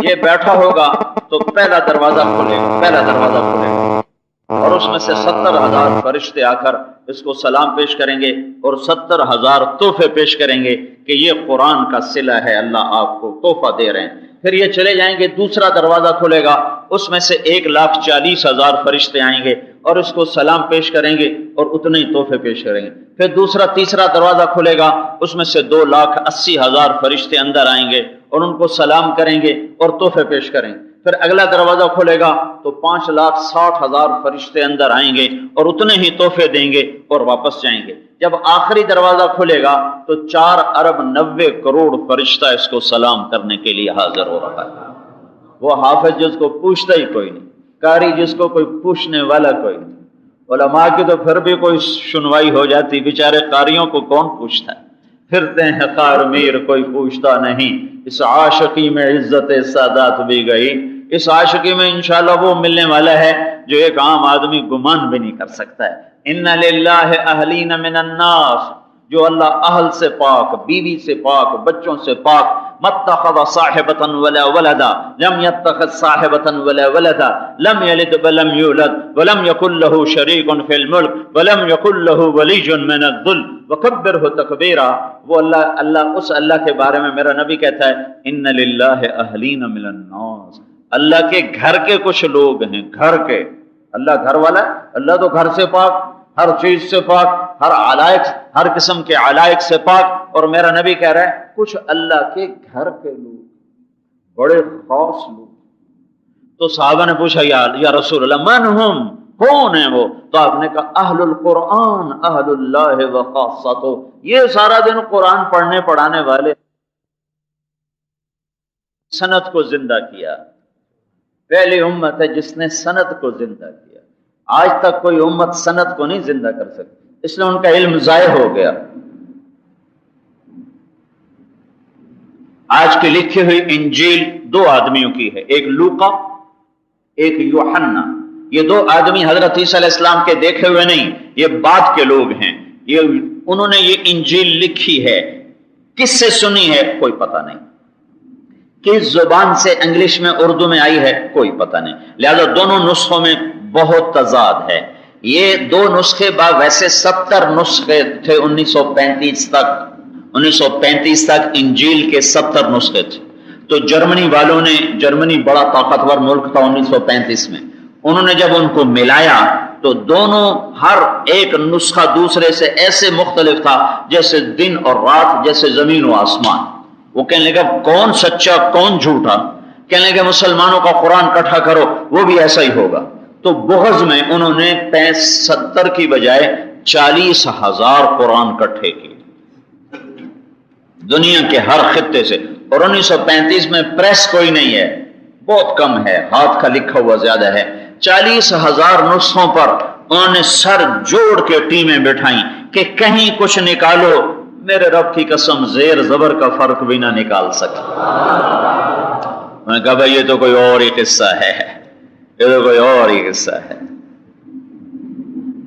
یہ بیٹھا ہوگا تو پہلا دروازہ کھلے گا، اور اس میں سے 70,000 فرشتے آ کر اس کو سلام پیش کریں گے اور 70,000 تحفے پیش کریں گے کہ یہ قرآن کا صلہ ہے، اللہ آپ کو تحفہ دے رہے ہیں۔ پھر یہ چلے جائیں گے، دوسرا دروازہ کھلے گا، اس میں سے 1,40,000 فرشتے آئیں گے اور اس کو سلام پیش کریں گے اور اتنے ہی تحفے پیش کریں گے۔ پھر دوسرا تیسرا دروازہ کھلے گا، اس میں سے 2,80,000 فرشتے اندر آئیں گے اور ان کو سلام کریں گے اور تحفے پیش کریں گے۔ پھر اگلا دروازہ کھلے گا تو 5,60,000 فرشتے اندر آئیں گے اور اتنے ہی تحفے دیں گے اور واپس جائیں گے۔ جب آخری دروازہ کھلے گا تو 4,90,00,000,000 فرشتہ اس کو سلام کرنے کے لیے حاضر ہو رہا ہے۔ وہ حافظ جس کو پوچھتا ہی کوئی نہیں، قاری جس کو کوئی پوچھنے والا کوئی نہیں، علماء کی تو پھر بھی کوئی سنوائی ہو جاتی، بیچارے قاریوں کو کون پوچھتا ہے؟ پھرتے ہیں خار میر کوئی پوچھتا نہیں، اس عاشقی میں عزت سادات بھی گئی۔ اس عاشقی میں انشاءاللہ وہ ملنے والا ہے جو ایک عام آدمی گمان بھی نہیں کر سکتا ہے۔ ان للہ اہلین من الناس، جو اللہ اہل سے پاک، بیوی سے پاک، بچوں سے پاک، متخذ صاحبۃ ولا ولدا لم يتخذ صاحبۃ ولا ولدا لم یلد ولم یولد ولم یکن له شریک فی الملک ولم یکن له ولی من الذل وکبرہ تکبیرا۔ وہ اللہ اس اللہ کے بارے میں میرا نبی کہتا ہے، ان للہ اہلین من الناس، اللہ کے گھر کے کچھ لوگ ہیں، گھر کے، اللہ گھر والا ہے، اللہ تو گھر سے پاک، ہر چیز سے پاک، ہر علائق، ہر قسم کے علائق سے پاک، اور میرا نبی کہہ رہا ہے کچھ اللہ کے گھر کے لوگ، بڑے خاص لوگ۔ تو صحابہ نے پوچھا یا رسول اللہ من ہم، کون ہیں وہ؟ تو آپ نے کہا اہل القرآن اہل اللہ وخاصتہ، یہ سارا دن قرآن پڑھنے پڑھانے والے، سند کو زندہ کیا، پہلی امت ہے جس نے سند کو زندہ کیا۔ آج تک کوئی امت سند کو نہیں زندہ کر سکتی، اس لیے ان کا علم ضائع ہو گیا۔ آج کی لکھی ہوئی انجیل دو آدمیوں کی ہے، ایک لوقا ایک یوحنا۔ یہ دو آدمی حضرت عیسیٰ علیہ السلام کے دیکھے ہوئے نہیں، یہ بعد کے لوگ ہیں۔ انہوں نے یہ انجیل لکھی ہے، کس سے سنی ہے کوئی پتہ نہیں، کس زبان سے، انگلش میں اردو میں آئی ہے کوئی پتہ نہیں، لہذا دونوں نسخوں میں بہت تضاد ہے۔ یہ دو نسخے ویسے 70 نسخے تھے 1935 تک انجیل کے 70 نسخے تھے۔ تو جرمنی والوں نے، جرمنی بڑا طاقتور ملک تھا 1935 میں، انہوں نے جب ان کو ملایا تو دونوں ہر ایک نسخہ دوسرے سے ایسے مختلف تھا جیسے دن اور رات، جیسے زمین و آسمان۔ وہ کہنے لگا کون سچا کون جھوٹا، کہنے لگا مسلمانوں کا قرآن اکٹھا کرو، وہ بھی ایسا ہی ہوگا۔ تو بغض میں انہوں نے 70 کی بجائے 40,000 قرآن اکٹھے کیے دنیا کے ہر خطے سے۔ اور 1935 میں پریس کوئی نہیں ہے، بہت کم ہے، ہاتھ کا لکھا ہوا زیادہ ہے۔ 40,000 نسخوں پر انہوں نے سر جوڑ کے ٹیمیں بٹھائیں کہ کہیں کچھ نکالو، میرے رب کی قسم زیر زبر کا فرق بھی نہ نکال سکے۔ میں نے کہا بھائی یہ تو کوئی اور ہی قصہ ہے، یہ تو کوئی اور ہی قصہ ہے۔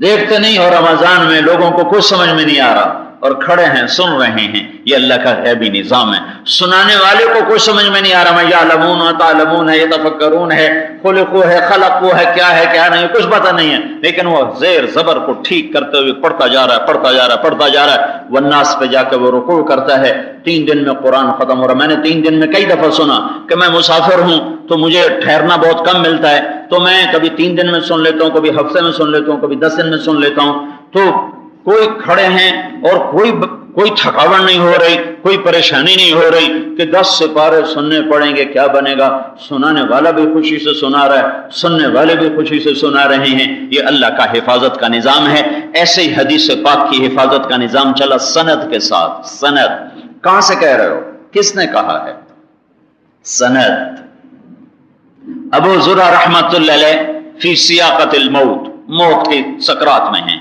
دیکھتے نہیں اور رمضان میں لوگوں کو کچھ سمجھ میں نہیں آ رہا اور کھڑے ہیں سن رہے ہیں، یہ اللہ کا غیبی نظام ہے۔ سنانے والے کو کچھ سمجھ میں نہیں آ رہا، میں یعلمون و تعلمون ہے، یتفکرون ہے، خلقو ہے، خلقو ہے، کیا نہیں کچھ پتہ نہیں ہے، لیکن وہ زیر زبر کو ٹھیک کرتے ہوئے پڑھتا جا رہا ہے۔ والناس پہ جا کے وہ رکوع کرتا ہے۔ 3 دن میں قرآن ختم ہو رہا۔ میں نے 3 دن میں کئی دفعہ سنا کہ میں مسافر ہوں تو مجھے ٹھہرنا بہت کم ملتا ہے، تو میں کبھی 3 دن میں سن لیتا ہوں، کبھی ہفتے میں سن لیتا ہوں، کبھی 10 دن میں سن لیتا ہوں۔ تو کوئی کھڑے ہیں اور کوئی تھکاوٹ نہیں ہو رہی، کوئی پریشانی نہیں ہو رہی کہ 10 سپارے سننے پڑیں گے، کیا بنے گا؟ سنانے والا بھی خوشی سے سنا رہا ہے، سننے والے بھی خوشی سے سنا رہے ہیں۔ یہ اللہ کا حفاظت کا نظام ہے۔ ایسے ہی حدیث پاک کی حفاظت کا نظام چلا سند کے ساتھ۔ سند کہاں سے کہہ رہے ہو؟ کس نے کہا ہے؟ سند ابو زرع رحمت اللہ علیہ فی سیاقت الموت، موت کی سکرات میں ہیں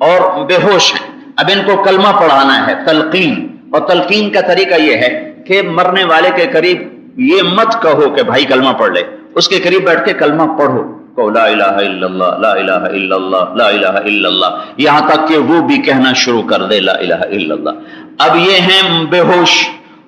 اور بے ہوش ہیں۔ اب ان کو کلمہ پڑھانا ہے، تلقین، اور تلقین کا طریقہ یہ ہے کہ مرنے والے کے قریب یہ مت کہو کہ بھائی کلمہ پڑھ لے، اس کے قریب بیٹھ کے کلمہ پڑھو، کہو لا الہ الا اللہ، لا الہ الا اللہ، لا الہ الا اللہ، یہاں تک کہ وہ بھی کہنا شروع کر دے لا الہ الا اللہ۔ اب یہ ہیں بے ہوش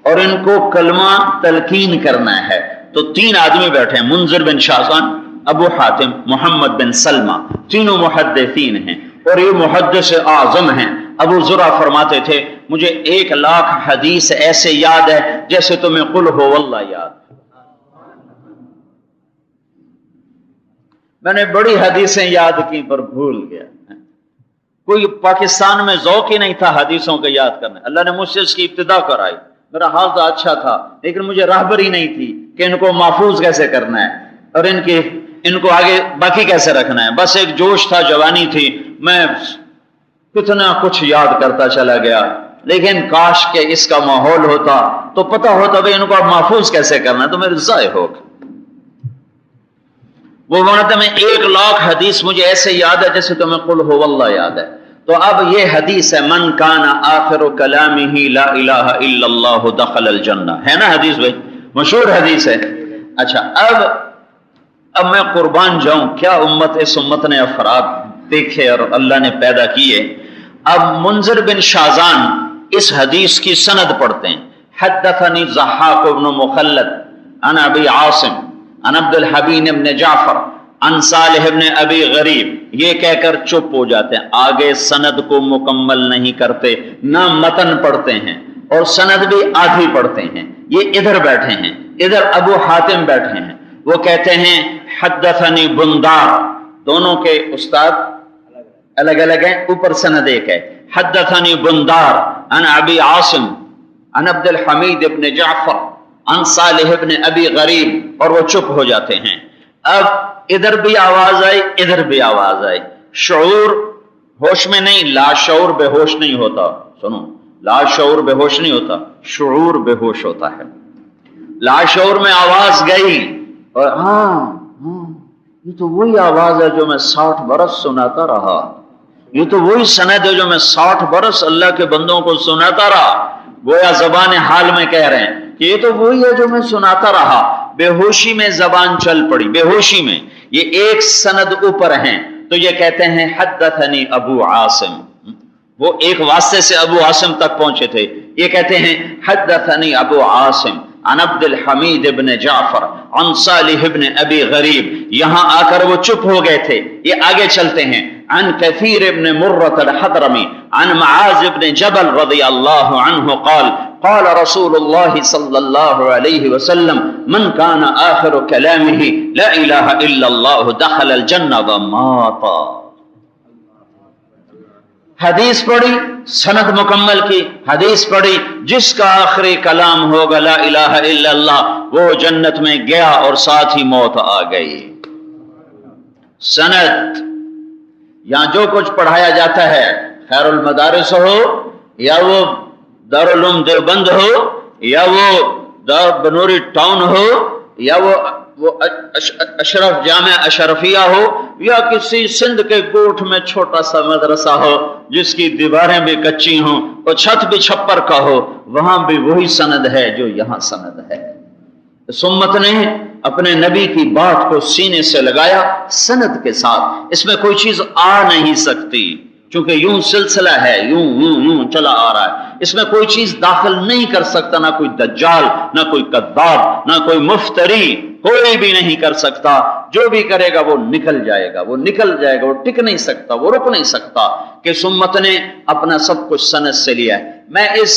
اور ان کو کلمہ تلقین کرنا ہے۔ تو 3 آدمی بیٹھے ہیں، منذر بن شاذان، ابو حاتم، محمد بن سلمہ، تینوں محدثین ہیں اور یہ محدث اعظم ہیں۔ ابو زرع فرماتے تھے مجھے 1,00,000 حدیث ایسے یاد ہے جیسے تمہیں قل ہو واللہ یاد۔ میں نے بڑی حدیثیں یاد کی پر بھول گیا۔ کوئی پاکستان میں ذوق ہی نہیں تھا حدیثوں کو یاد کرنا، اللہ نے مجھ سے اس کی ابتدا کرائی۔ میرا حال تو اچھا تھا لیکن مجھے راہبری نہیں تھی کہ ان کو محفوظ کیسے کرنا ہے اور ان کو آگے باقی کیسے رکھنا ہے۔ بس ایک جوش تھا، جوانی تھی، میں کتنا کچھ یاد کرتا چلا گیا، لیکن کاش کہ اس کا ماحول ہوتا تو پتہ ہوتا بھائی ان کو اب محفوظ کیسے کرنا ہے، تو میرے ضائع ہو گئے۔ وہ مانتا میں 1,00,000 حدیث مجھے ایسے یاد ہے جیسے تمہیں قل ہو واللہ یاد ہے۔ تو اب یہ حدیث ہے من کان آخر کلامہ لا الہ الا اللہ دخل الجنہ، ہے نا حدیث بھائی، مشہور حدیث ہے۔ اچھا اب میں قربان جاؤں، کیا اس امت نے افراد دیکھے اور اللہ نے پیدا کیے۔ اب منذر بن شاذان اس حدیث کی سند پڑھتے ہیں، حدثنی ضحاک بن مخلد عن ابی عاصم عن عبد الحبین بن جعفر عن صالح بن ابی غریب، یہ کہہ کر چپ ہو جاتے ہیں، آگے سند کو مکمل نہیں کرتے، نہ متن پڑھتے ہیں اور سند بھی آدھی پڑھتے ہیں۔ یہ ادھر بیٹھے ہیں، ادھر ابو حاتم بیٹھے ہیں، وہ کہتے ہیں حدثنی بندار، دونوں کے استاد الگ الگ ہیں، اوپر سند ایک ہے۔ حدثنی بندار عن ابی عاصم عن عبد الحمید بن جعفر عن صالح بن ابی غریب، اور وہ چپ ہو جاتے ہیں۔ اب ادھر بھی آواز آئی، ادھر بھی آواز آئی، شعور ہوش میں نہیں، لا شعور بے ہوش نہیں ہوتا، سنو، لا شعور بے ہوش نہیں ہوتا، شعور بے ہوش ہوتا ہے۔ لا شعور میں آواز گئی اور ہاں یہ تو وہی آواز ہے جو میں 60 برس سناتا رہا، یہ تو وہی سند ہے جو میں 60 برس اللہ کے بندوں کو سناتا رہا۔ گویا زبان حال میں کہہ رہے ہیں کہ یہ تو وہی ہے جو میں سناتا رہا۔ بے ہوشی میں زبان چل پڑی، بے ہوشی میں یہ ایک سند اوپر ہیں تو یہ کہتے ہیں حدثنی ابو عاصم، وہ ایک واسطے سے ابو عاصم تک پہنچے تھے، یہ کہتے ہیں حدثنی ابو عاصم عن عبد الحمید ابن جعفر عن صالح ابن ابی غریب، یہاں آ کر وہ چپ ہو گئے تھے، یہ آگے چلتے ہیں عن کثیر ابن مرۃ الحضرمی عن معاذ ابن جبل رضی اللہ عنہ قال قال رسول اللہ صلی اللہ علیہ وسلم من کان آخر کلامہ لا الہ الا اللہ دخل الجنہ ومات۔ حدیث پڑھی، سند مکمل کی، حدیث پڑھی، جس کا آخری کلام ہوگا لا الہ الا اللہ وہ جنت میں گیا اور ساتھ ہی موت آ گئی۔ سند یہاں جو کچھ پڑھایا جاتا ہے، خیر المدارس ہو یا وہ دارالعلوم دیوبند ہو یا وہ بنوری ٹاؤن ہو یا وہ اشرف جامع اشرفیہ ہو یا کسی سندھ کے گوٹھ میں چھوٹا سا مدرسہ ہو جس کی دیواریں بھی کچی ہوں اور چھت بھی چھپر کا ہو، وہاں بھی وہی سند ہے جو یہاں سند ہے۔ اس امت نے اپنے نبی کی بات کو سینے سے لگایا سند کے ساتھ، اس میں کوئی چیز آ نہیں سکتی چونکہ یوں سلسلہ ہے، یوں یوں یوں چلا آ رہا ہے، اس میں کوئی چیز داخل نہیں کر سکتا، نہ کوئی دجال، نہ کوئی کذاب، نہ کوئی مفتری، کوئی بھی نہیں کر سکتا۔ جو بھی کرے گا وہ نکل جائے گا، وہ نکل جائے گا، وہ ٹک نہیں سکتا، وہ رک نہیں سکتا کہ اس امت نے اپنا سب کچھ سند سے لیا ہے۔ میں اس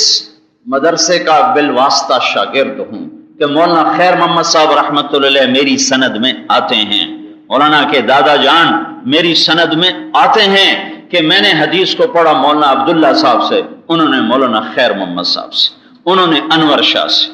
مدرسے کا بالواسطہ شاگرد ہوں کہ مولانا خیر محمد صاحب رحمۃ اللہ علیہ میری سند میں آتے ہیں، مولانا کے دادا جان میری سند میں آتے ہیں کہ میں نے حدیث کو پڑھا مولانا عبداللہ صاحب سے، انہوں نے مولانا خیر محمد صاحب سے، انہوں نے انور شاہ سے،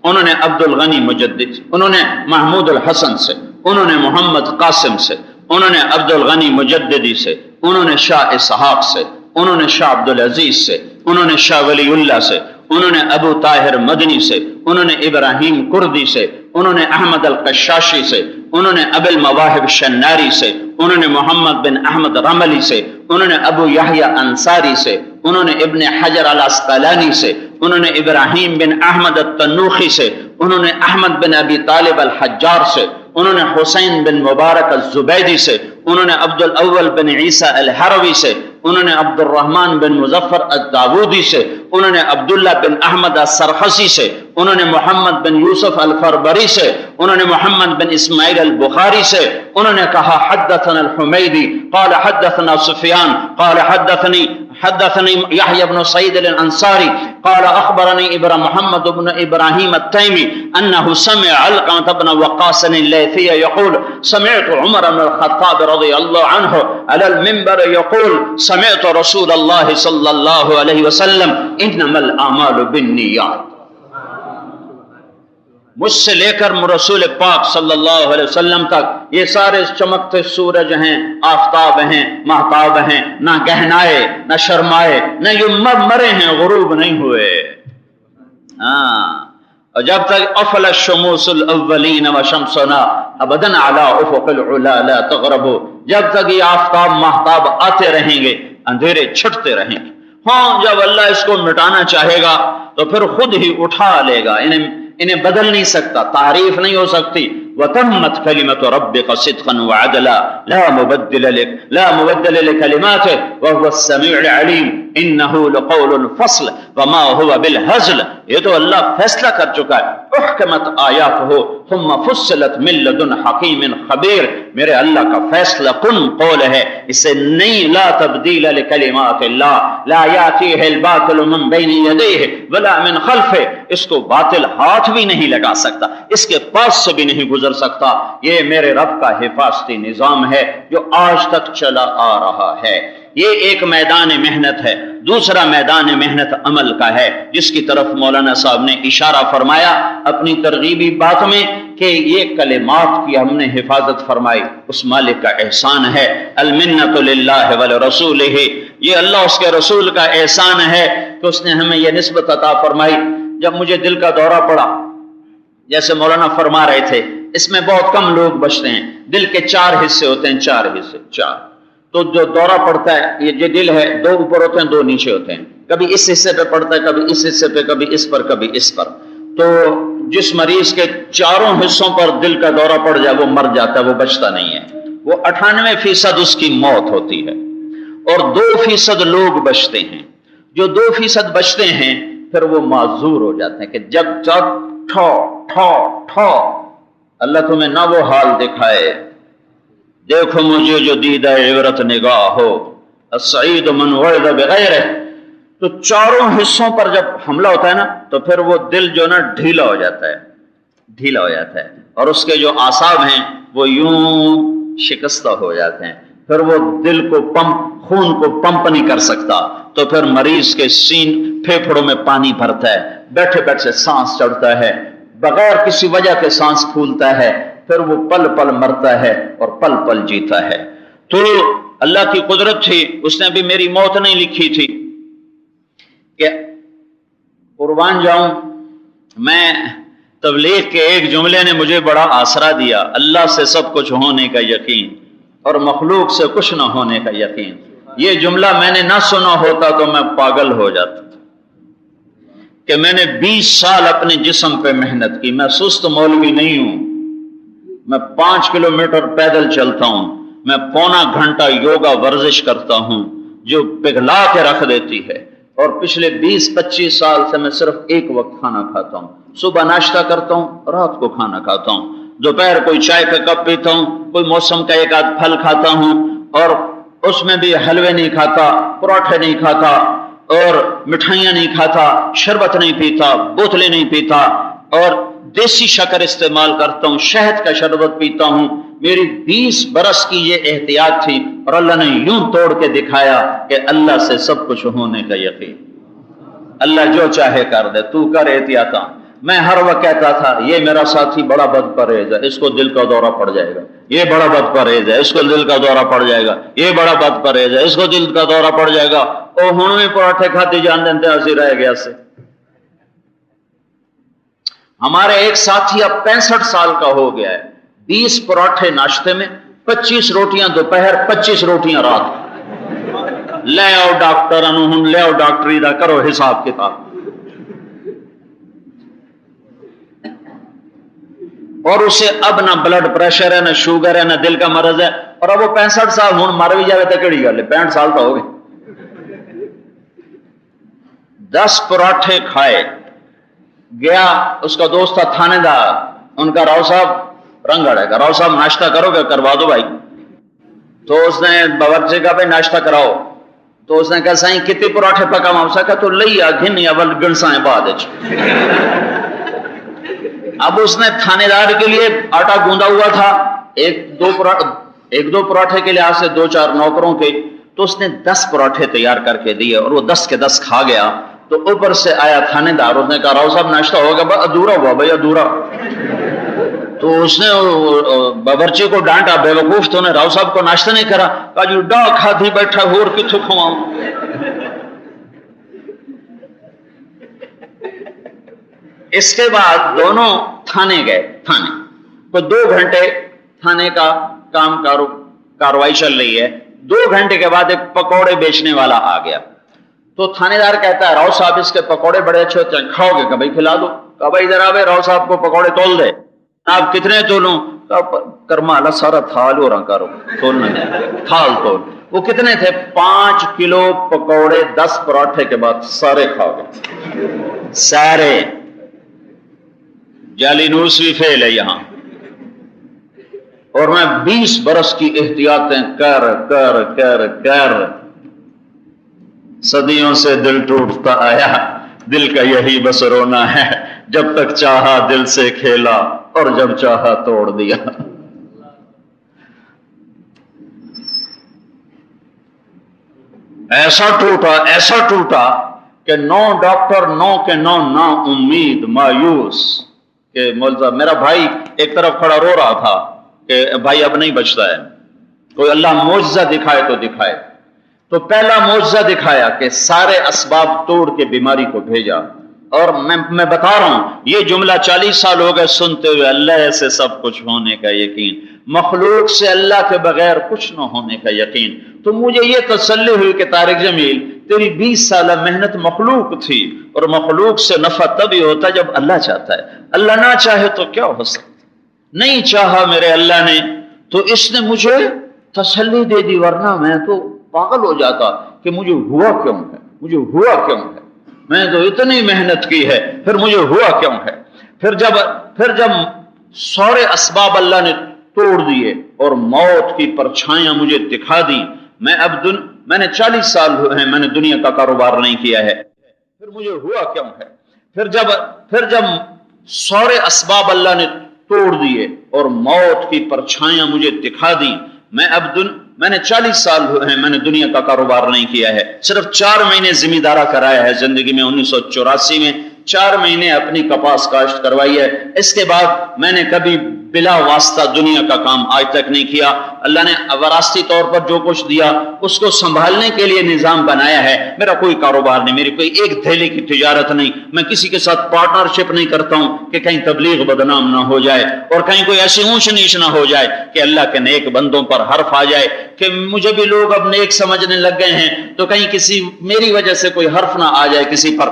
انہوں نے عبد الغنی مجدد سے، انہوں نے محمود الحسن سے، انہوں نے محمد قاسم سے، انہوں نے عبد الغنی مجددی سے، انہوں نے شاہ اسحاق سے، انہوں نے شاہ عبد العزیز سے، انہوں نے شاہ ولی اللہ سے، انہوں نے ابو طاہر مدنی سے، انہوں نے ابراہیم کردی سے، انہوں نے احمد القشاشی سے، انہوں نے ابو المواہب شناری سے، انہوں نے محمد بن احمد رملی سے، انہوں نے ابو یحییٰ انصاری سے، انہوں نے ابن حجر العسقلانی سے، انہوں نے ابراہیم بن احمد التنوخی سے، انہوں نے احمد بن ابی طالب الحجار سے، انہوں نے حسین بن مبارک الزبیدی سے، انہوں نے عبد الاول بن عیسیٰ الحروی سے، انہوں نے عبد الرحمن بن مظفر الداودی سے، انہوں نے عبداللہ بن احمد السرخسی سے، انہوں نے محمد بن یوسف الفربری سے، انہوں نے محمد بن اسماعیل البخاری سے، انہوں نے کہا حدثنا الحمیدی قال حدثنا سفیان قال حدثني يحيى بن سعيد الأنصاري قال أخبرني محمد بن إبراهيم التيمي أنه سمع علقمة بن وقاص الليثي يقول سمعت عمر بن الخطاب رضي الله عنه على المنبر يقول سمعت رسول الله صلى الله عليه وسلم إنما الأعمال بالنيات۔ مجھ سے لے کر رسول پاک صلی اللہ علیہ وسلم تک یہ سارے چمکتے سورج ہیں، آفتاب ہیں، مہتاب ہیں، نہ گہنائے نہ شرمائے، نہ یہ مرے ہیں، غروب نہیں ہوئے۔ اور جب تک افل الشموس الاولین وشمسنا ابدا علی افق العلا لا تغرب، جب تک یہ آفتاب مہتاب آتے رہیں گے اندھیرے چھٹتے رہیں گے۔ ہاں جب اللہ اس کو مٹانا چاہے گا تو پھر خود ہی اٹھا لے گا، انہیں بدل نہیں سکتا، تعریف نہیں ہو سکتی۔ وَتَمَّتْ كَلِمَةُ رَبِّكَ صِدْقًا وَعَدْلًا لَا مُبَدِّلَ لِكَلِمَاتِهِ وَهُوَ السَّمِيعُ الْعَلِيمُ إِنَّهُ لَقَوْلٌ الْفَصْلِ وَمَا هُوَ بِالْهَزْلِ، یہ تو اللہ فیصلہ کر چکا ہے۔ احکمت آیاتہ ثم فصلت من لدن حکیم خبیر، میرے اللہ کا فیصلہ کن قول ہے، اسے نہیں، لا تبدیل لکلمات اللہ لا یاتیہ الباطل من بین یدیہ ولا من خلفہ، اس کو باطل ہاتھ بھی نہیں لگا سکتا، اس کے پاس سے بھی نہیں گزر سکتا۔ یہ میرے رب کا حفاظتی نظام ہے جو آج تک چلا آ رہا ہے۔ یہ ایک میدان محنت ہے۔ دوسرا میدان محنت عمل کا ہے، جس کی طرف مولانا صاحب نے اشارہ فرمایا اپنی ترغیبی بات میں کہ یہ کلمات کی ہم نے حفاظت فرمائی، اس مالک کا احسان ہے۔ المنت للہ ولرسولہ، یہ اللہ اس کے رسول کا احسان ہے کہ اس نے ہمیں یہ نسبت عطا فرمائی۔ جب مجھے دل کا دورہ پڑا، جیسے مولانا فرما رہے تھے اس میں بہت کم لوگ بچتے ہیں. دل کے 4 حصے ہوتے ہیں، 4 حصے، 4. تو جو دورہ پڑتا ہے، یہ جو دل ہے، 2 اوپر ہوتے ہیں 2 نیچے ہوتے ہیں. کبھی اس حصے پہ پڑتا ہے، کبھی اس حصے پہ، کبھی اس پر، کبھی اس پر. تو جس مریض کے 4 حصوں پر دل کا دورہ پڑ جائے وہ مر جاتا ہے، وہ بچتا نہیں ہے. وہ 98% اس کی موت ہوتی ہے، اور 2% لوگ بچتے ہیں. جو 2% بچتے ہیں پھر وہ معذور ہو جاتے ہیں کہ جب تک ٹھو ٹھو ٹھو اللہ تمہیں نہ وہ حال دکھائے. دیکھو مجھے جو دیدہ عبرت نگاہ ہو، السعید من وعد بغیرہ. تو 4 حصوں پر جب حملہ ہوتا ہے نا تو پھر وہ دل جو نا ڈھیلا ہو جاتا ہے، ڈھیلا ہو جاتا ہے، اور اس کے جو اعصاب ہیں وہ یوں شکستہ ہو جاتے ہیں. پھر وہ دل کو خون کو پمپ نہیں کر سکتا، تو پھر مریض کے پھیپھڑوں میں پانی بھرتا ہے، بیٹھے بیٹھے سانس چڑھتا ہے، بغیر کسی وجہ کے سانس پھولتا ہے. پھر وہ پل پل مرتا ہے اور پل پل جیتا ہے. تو اللہ کی قدرت تھی، اس نے بھی میری موت نہیں لکھی تھی کہ قربان جاؤں. میں تبلیغ کے ایک جملے نے مجھے بڑا آسرا دیا، اللہ سے سب کچھ ہونے کا یقین اور مخلوق سے کچھ نہ ہونے کا یقین. یہ جملہ میں نے نہ سنا ہوتا تو میں پاگل ہو جاتا. کہ میں نے 20 سال اپنے جسم پہ محنت کی. میں سست مولوی نہیں ہوں، میں 5 کلومیٹر پیدل چلتا ہوں، میں پونا گھنٹہ یوگا ورزش کرتا ہوں جو پگھلا کے رکھ دیتی ہے. اور پچھلے 20-25 سال سے میں صرف ایک وقت کھانا کھاتا ہوں. صبح ناشتہ کرتا ہوں، رات کو کھانا کھاتا ہوں، دوپہر کوئی چائے کا کپ پیتا ہوں، کوئی موسم کا ایک آدھ پھل کھاتا ہوں، اور اس میں بھی حلوے نہیں کھاتا، پراٹھے نہیں کھاتا، اور مٹھائیاں نہیں کھاتا، شربت نہیں پیتا، بوتلیں نہیں پیتا، اور دیسی شکر استعمال کرتا ہوں، شہد کا شربت پیتا ہوں. میری 20 برس کی یہ احتیاط تھی، اور اللہ نے یوں توڑ کے دکھایا کہ اللہ سے سب کچھ ہونے کا یقین. اللہ جو چاہے کر دے، تو کر احتیاطاں. میں ہر وقت کہتا تھا یہ میرا ساتھی بڑا بد پرہیز ہے، اس کو دل کا دورہ پڑ جائے گا. یہ بڑا بد پرہیز ہے، اس کو دل کا دورہ پڑ جائے گا. یہ بڑا بد پرہیز ہے، اس کو دل کا دورہ پڑ جائے گا. اور ہن بھی پراٹھے کھاتے جان دیتے ہنسی رہ گیا سے. ہمارے ایک ساتھی اب 65 سال کا ہو گیا ہے، 20 پراٹھے ناشتے میں، 25 روٹیاں دوپہر، 25 روٹیاں رات. لے آؤ ڈاکٹر ہن لے آؤ ڈاکٹری دا کرو حساب کتاب. اور اسے اب نہ بلڈ پریشر ہے، نہ شوگر ہے، نہ دل کا مرض ہے. اور اب وہ 65 سال ہوں مر بھی جائے تو کہڑی گل ہے، 65 سال تو ہو گئے. 10 پراٹھے کھائے. گیا اس کا دوست تھا تھانے دار، ان کا راؤ صاحب رنگ اڑے گا، راؤ صاحب ناشتہ کرو گے؟ کروا دو بھائی. تو اس نے باورچی کہا بھائی ناشتہ کراؤ. تو اس نے کہا سائیں کتنے پراٹھے پکا ماؤسا کا؟ تو لئی آ گھن یا ول گنسائیں بعد. اب اس نے تھانے دار کے لیے آٹا گوندا ہوا تھا، ایک دو پراٹھے کے لحاظ سے 2-4 نوکروں کے. تو اس نے 10 پراٹھے تیار کر کے دیے اور وہ 10 کے 10 کھا گیا. تو اوپر سے آیا تھانے دار، اس نے کہا راؤ صاحب ناشتہ ہوگا؟ ادھورا ہوا بھائی، ادھورا. تو اس نے باورچی کو ڈانٹا، بے وقوف تو نے راؤ صاحب کو ناشتہ نہیں کرا. کہا جی ڈا کھادی بیٹھا ہور کتوں کھواؤں. اس کے بعد دونوں تھانے گئے. تھانے تو 2 گھنٹے تھانے کا کام کاروائی چل رہی ہے. 2 گھنٹے کے بعد ایک پکوڑے بیچنے والا آ گیا. تو تھانے دار کہتا ہے راؤ صاحب اس کے پکوڑے بڑے اچھے ہوتے ہیں، کھاؤ گے؟ کہ بھائی کھلا دو. کہ بھائی ادھر آوے، راؤ صاحب کو پکوڑے تول دے. آپ کتنے تولوں؟ کرما اللہ سارا تھال ہو رہا کرو، تولنا نہیں، تھال تول. وہ کتنے تھے؟ 5 کلو پکوڑے 10 پراٹھے کے بعد سارے کھا گئے، سارے. جعلی نوس بھی فیل ہے یہاں. اور میں 20 برس کی احتیاطیں کر کر کر کر صدیوں سے دل ٹوٹتا آیا. دل کا یہی بس رونا ہے، جب تک چاہا دل سے کھیلا اور جب چاہا توڑ دیا. ایسا ٹوٹا کہ 9 ڈاکٹر 9 کے 9 نا امید مایوس کہ مولوی میرا بھائی ایک طرف کھڑا رو رہا تھا کہ بھائی اب نہیں بچتا ہے، کوئی اللہ معجزہ دکھائے تو دکھائے. تو پہلا معجزہ دکھایا کہ سارے اسباب توڑ کے بیماری کو بھیجا. اور میں بتا رہا ہوں یہ جملہ 40 سال ہو گئے سنتے ہوئے، اللہ سے سب کچھ ہونے کا یقین، مخلوق سے اللہ کے بغیر کچھ نہ ہونے کا یقین۔ تو مجھے یہ تسلی ہوئی کہ طارق جمیل تیری 20 سالہ محنت مخلوق تھی، اور مخلوق سے نفع تبھی ہوتا جب اللہ چاہتا ہے، اللہ نہ چاہے تو کیا ہو سکتا؟ نہیں چاہا میرے اللہ نے تو اس نے مجھے تسلی دے دی، ورنہ میں تو پاگل ہو جاتا کہ مجھے ہوا کیوں ہے، مجھے ہوا کیوں ہے، میں تو اتنی محنت کی ہے پھر مجھے ہوا کیوں ہے۔ پھر جب سارے اسباب اللہ نے توڑ دیے اور موت کی پرچھائیاں مجھے دکھا دی، میں نے 40 سال ہوئے ہیں میں نے دنیا کا کاروبار نہیں کیا ہے، پھر مجھے ہوا کیوں ہے۔ پھر جب سارے اسباب اللہ نے توڑ دیے اور موت کی پرچھائیاں مجھے دکھا دی، میں نے 40 سال ہوئے ہیں میں نے دنیا کا کاروبار نہیں کیا ہے، صرف 4 مہینے ذمہ دارہ کرایا ہے زندگی میں، 1984 میں 4 مہینے اپنی کپاس کاشت کروائی ہے، اس کے بعد میں نے کبھی بلا واسطہ دنیا کا کام آج تک نہیں کیا۔ اللہ نے وراثتی طور پر جو کچھ دیا اس کو سنبھالنے کے لیے نظام بنایا ہے۔ میرا کوئی کاروبار نہیں، میری کوئی ایک تھیلے کی تجارت نہیں، میں کسی کے ساتھ پارٹنرشپ نہیں کرتا ہوں کہ کہیں تبلیغ بدنام نہ ہو جائے اور کہیں کوئی ایسی اونچ نیچ نہ ہو جائے کہ اللہ کے نیک بندوں پر حرف آ جائے کہ مجھے بھی لوگ اب نیک سمجھنے لگ گئے ہیں تو کہیں کسی میری وجہ سے کوئی حرف نہ آ جائے کسی پر۔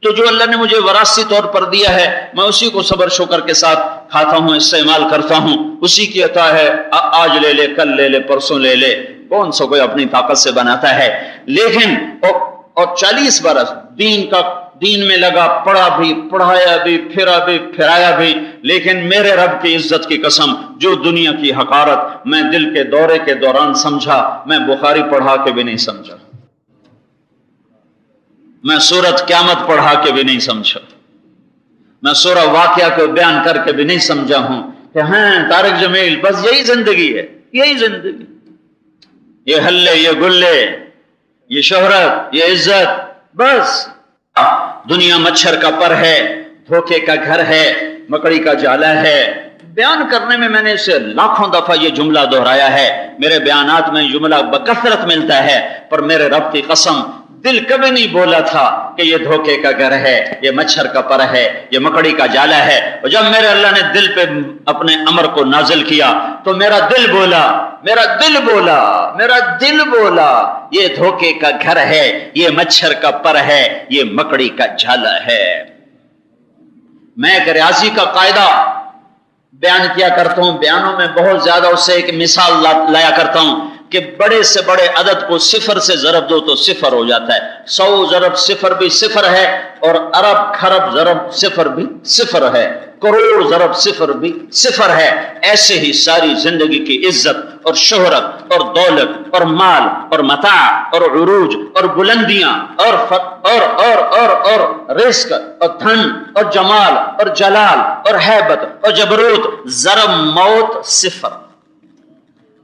تو جو اللہ نے مجھے وراثتی طور پر دیا ہے میں اسی کو صبر شکر کے ساتھ کھاتا ہوں، استعمال کرتا ہوں، اسی کی عطا ہے، آج لے لے کل لے لے پرسوں لے لے، کون سا کوئی اپنی طاقت سے بناتا ہے۔ لیکن اور 40 برس دین میں لگا، پڑھا بھی، پڑھایا بھی، پھرا بھی، پھرایا بھی، لیکن میرے رب کی عزت کی قسم جو دنیا کی حقارت میں دل کے دورے کے دوران سمجھا میں بخاری پڑھا کے بھی نہیں سمجھا، میں سورت قیامت پڑھا کے بھی نہیں سمجھا، میں سورہ واقعہ کو بیان کر کے بھی نہیں سمجھا ہوں کہ ہاں طارق جمیل بس یہی زندگی ہے، یہی زندگی، یہ ہلے، یہ گلے، یہ شہرت، یہ عزت، بس دنیا مچھر کا پر ہے، دھوکے کا گھر ہے، مکڑی کا جالا ہے۔ بیان کرنے میں نے اسے لاکھوں دفعہ یہ جملہ دہرایا ہے، میرے بیانات میں جملہ بکثرت ملتا ہے، پر میرے رب کی قسم دل کبھی نہیں بولا تھا کہ یہ دھوکے کا گھر ہے، یہ مچھر کا پر ہے، یہ مکڑی کا جالا ہے۔ اور جب میرے اللہ نے دل پہ اپنے امر کو نازل کیا تو میرا دل بولا یہ دھوکے کا گھر ہے، یہ مچھر کا پر ہے، یہ مکڑی کا جالا ہے۔ میں ایک ریاضی کا قاعدہ بیان کیا کرتا ہوں، بیانوں میں بہت زیادہ اس سے ایک مثال لایا کرتا ہوں کہ بڑے سے بڑے عدد کو 0 سے ضرب دو تو 0 ہو جاتا ہے، 100 ضرب 0 بھی 0 ہے، اور ارب خرب ضرب 0 بھی 0 ہے، کروڑ ضرب 0 بھی 0 ہے۔ ایسے ہی ساری زندگی کی عزت اور شہرت اور دولت اور مال اور متاع اور عروج اور بلندیاں اور رزق اور دھن اور جمال اور جلال اور ہیبت اور جبروت ضرب موت 0،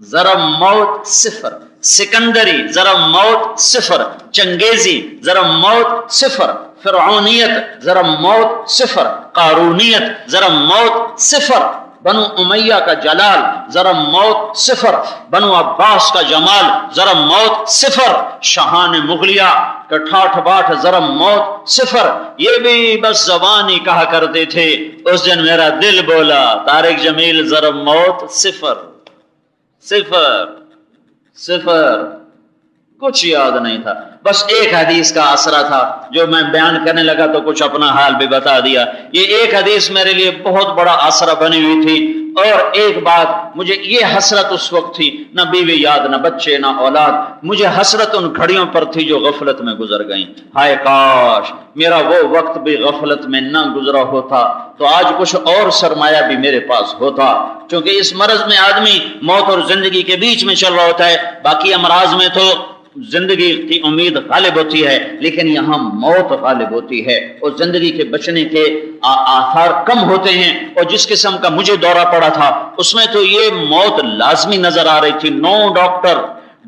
ضرب موت 0، سکندری ضرب موت 0، چنگیزی ضرب موت 0، فرعونیت ضرب موت 0، قارونیت ضرب موت 0، بنو امیہ کا جلال ضرب موت 0، بنو عباس کا جمال ضرب موت 0، شاہان مغلیہ کا ٹھاٹھ باٹھ ضرب موت 0۔ یہ بھی بس زبان ہی کہا کرتے تھے، اس دن میرا دل بولا طارق جمیل ضرب موت 0، 0 کچھ یاد نہیں تھا، بس ایک حدیث کا آسرا تھا جو میں بیان کرنے لگا تو کچھ اپنا حال بھی بتا دیا۔ یہ ایک حدیث میرے لیے بہت بڑا آسرا بنی ہوئی تھی، اور ایک بات مجھے یہ حسرت اس وقت تھی، نہ بیوی یاد، نہ بچے، نہ اولاد، مجھے حسرت ان گھڑیوں پر تھی جو غفلت میں گزر گئیں۔ ہائے کاش میرا وہ وقت بھی غفلت میں نہ گزرا ہوتا تو آج کچھ اور سرمایہ بھی میرے پاس ہوتا، کیونکہ اس مرض میں آدمی موت اور زندگی کے بیچ میں چل رہا ہوتا ہے۔ باقی امراض میں تو زندگی کی امید غالب ہوتی ہے، لیکن یہاں موت غالب ہوتی ہے اور زندگی کے بچنے کے آثار کم ہوتے ہیں۔ اور جس قسم کا مجھے دورہ پڑا تھا اس میں تو یہ موت لازمی نظر آ رہی تھی۔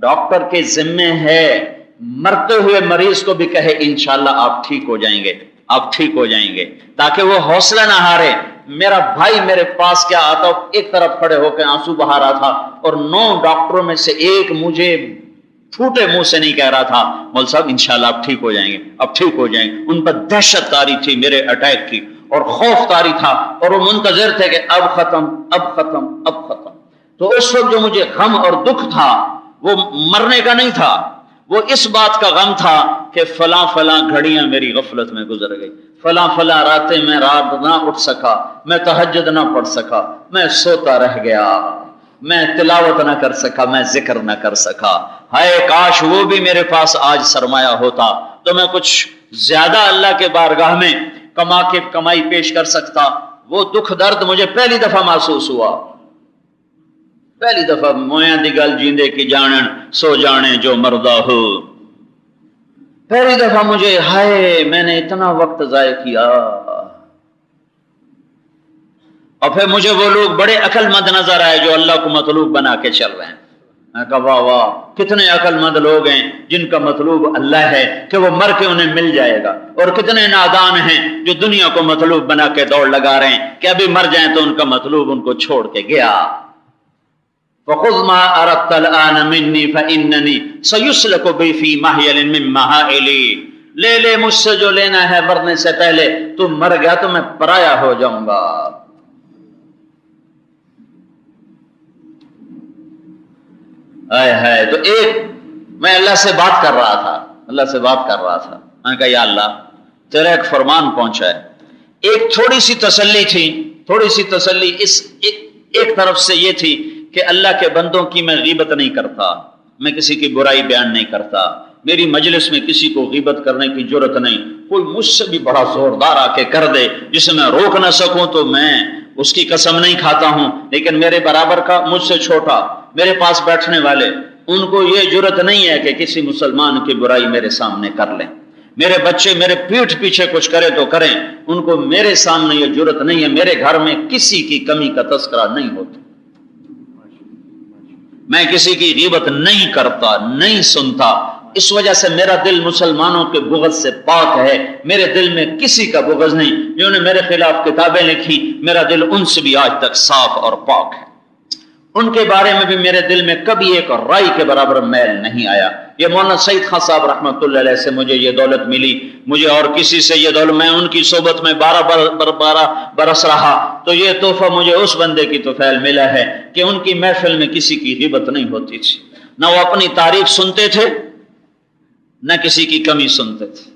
ڈاکٹر کے ذمے ہے مرتے ہوئے مریض کو بھی کہے انشاءاللہ آپ ٹھیک ہو جائیں گے، آپ ٹھیک ہو جائیں گے، تاکہ وہ حوصلہ نہ ہارے۔ میرا بھائی میرے پاس کیا آتا، ایک طرف کھڑے ہو کے آنسو بہا رہا تھا، اور 9 ڈاکٹروں میں سے ایک مجھے پھوٹے منہ سے نہیں کہہ رہا تھا مول صاحب انشاءاللہ اب ٹھیک ہو جائیں گے، اب ٹھیک ہو جائیں گے۔ ان پر دہشت تاری تھی میرے اٹیک کی، اور خوف تاری تھا، اور وہ منتظر تھے کہ اب ختم اب ختم اب ختم۔ تو اس وقت جو مجھے غم اور دکھ تھا وہ مرنے کا نہیں تھا، وہ اس بات کا غم تھا کہ فلاں فلاں گھڑیاں میری غفلت میں گزر گئی، فلاں فلاں راتیں میں رات نہ اٹھ سکا، میں تہجد نہ پڑھ سکا، میں سوتا رہ گیا، میں تلاوت نہ کر سکا، میں ذکر نہ کر سکا۔ ہائے کاش وہ بھی میرے پاس آج سرمایہ ہوتا تو میں کچھ زیادہ اللہ کے بارگاہ میں کما کے کمائی پیش کر سکتا۔ وہ دکھ درد مجھے پہلی دفعہ محسوس ہوا، پہلی دفعہ مویاں دی گل جیندے کی جانن سو جانے جو مردہ ہو، پہلی دفعہ مجھے ہائے میں نے اتنا وقت ضائع کیا۔ اور پھر مجھے وہ لوگ بڑے عقل مند نظر آئے جو اللہ کو مطلوب بنا کے چل رہے ہیں۔ میں کہا واہ واہ کتنے عقل مند لوگ ہیں جن کا مطلوب اللہ ہے کہ وہ مر کے انہیں مل جائے گا، اور کتنے نادان ہیں جو دنیا کو مطلوب بنا کے دوڑ لگا رہے ہیں کہ ابھی مر جائیں تو ان کا مطلوب ان کو چھوڑ کے گیا۔ فَخُذْ مَا أَرَدْتَ الْآنَ مِنِّي فَإِنَّنِي سَيُسْلَكُ بِي فِي مَحْيَلٍ مِّن مَحَائِلِي، لے مجھ سے جو لینا ہے مرنے سے پہلے، تو مر گیا تو میں پرایا ہو جاؤں گا۔ ہے تو ایک میں اللہ سے بات کر رہا تھا، اللہ سے بات کر رہا تھا، میں نے کہا یا اللہ تیرا ایک فرمان پہنچا ہے۔ ایک تھوڑی سی تسلی تھی، تھوڑی سی تسلی اس ایک طرف سے یہ تھی کہ اللہ کے بندوں کی میں غیبت نہیں کرتا، میں کسی کی برائی بیان نہیں کرتا، میری مجلس میں کسی کو غیبت کرنے کی جرت نہیں، کوئی مجھ سے بھی بڑا زوردار آ کے کر دے جسے میں روک نہ سکوں تو میں اس کی قسم نہیں کھاتا ہوں، لیکن میرے برابر کا مجھ سے چھوٹا میرے پاس بیٹھنے والے ان کو یہ جرت نہیں ہے کہ کسی مسلمان کی برائی میرے سامنے کر لیں۔ میرے بچے میرے پیٹھ پیچھے کچھ کرے تو کریں، ان کو میرے سامنے یہ جرت نہیں ہے۔ میرے گھر میں کسی کی کمی کا تذکرہ نہیں ہوتا، میں کسی کی غیبت نہیں کرتا، نہیں سنتا۔ اس وجہ سے میرا دل مسلمانوں کے بغض سے پاک ہے، میرے دل میں کسی کا بغض نہیں۔ جنہوں نے میرے خلاف کتابیں لکھی میرا دل ان سے بھی آج تک صاف اور پاک ہے، ان کے بارے میں بھی میرے دل میں کبھی ایک رائی کے برابر میل نہیں آیا۔ یہ مولانا سعید خان صاحب رحمۃ اللہ علیہ سے مجھے یہ دولت ملی، مجھے اور کسی سے یہ دولت، میں ان کی صحبت میں 12 برس رہا تو یہ تحفہ مجھے اس بندے کی طفیل ملا ہے کہ ان کی محفل میں کسی کی غیبت نہیں ہوتی تھی، نہ وہ اپنی تعریف سنتے تھے نہ کسی کی کمی سنتے تھے۔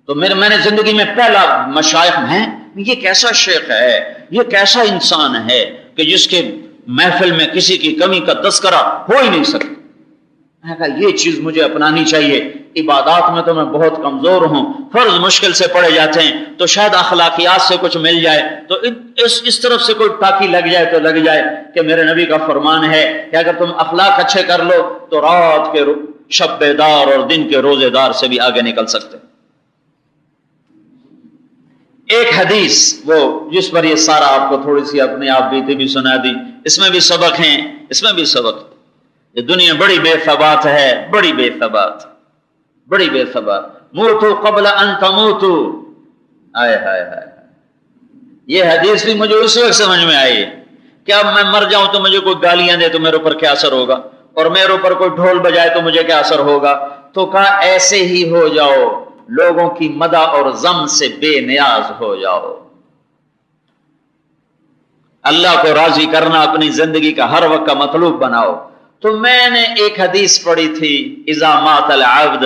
تو میں نے زندگی میں پہلا مشائخ ہیں، یہ کیسا شیخ ہے، یہ کیسا انسان ہے کہ جس کے محفل میں کسی کی کمی کا تذکرہ ہو ہی نہیں سکتا۔ میں کہا یہ چیز مجھے اپنانی چاہیے۔ عبادات میں تو میں بہت کمزور ہوں، فرض مشکل سے پڑے جاتے ہیں، تو شاید اخلاقیات سے کچھ مل جائے تو اس طرف سے کوئی ٹاکی لگ جائے تو لگ جائے کہ میرے نبی کا فرمان ہے کہ اگر تم اخلاق اچھے کر لو تو رات کے شب بیدار اور دن کے روزے دار سے بھی آگے نکل سکتے۔ ایک حدیث وہ جس پر یہ سارا آپ کو تھوڑی سی اپنے آپ بیتی بھی سنا دی، اس میں بھی سبق ہیں، اس میں بھی سبق۔ یہ دنیا بڑی بے ثبات ہے، بڑی بے ثبات، بڑی بے ثبات۔ موتو قبل ان تموتو، آئے ہائے ہائے، یہ حدیث بھی مجھے اس وقت سمجھ میں آئی کہ اب میں مر جاؤں تو مجھے کوئی گالیاں دے تو میرے اوپر کیا اثر ہوگا، اور میرے اوپر کوئی ڈھول بجائے تو مجھے کیا اثر ہوگا۔ تو کہا ایسے ہی ہو جاؤ، لوگوں کی مدح اور ذم سے بے نیاز ہو جاؤ۔ اللہ کو راضی کرنا اپنی زندگی کا ہر وقت کا مطلوب بناؤ۔ تو میں نے ایک حدیث پڑھی تھی، اذا مات العبد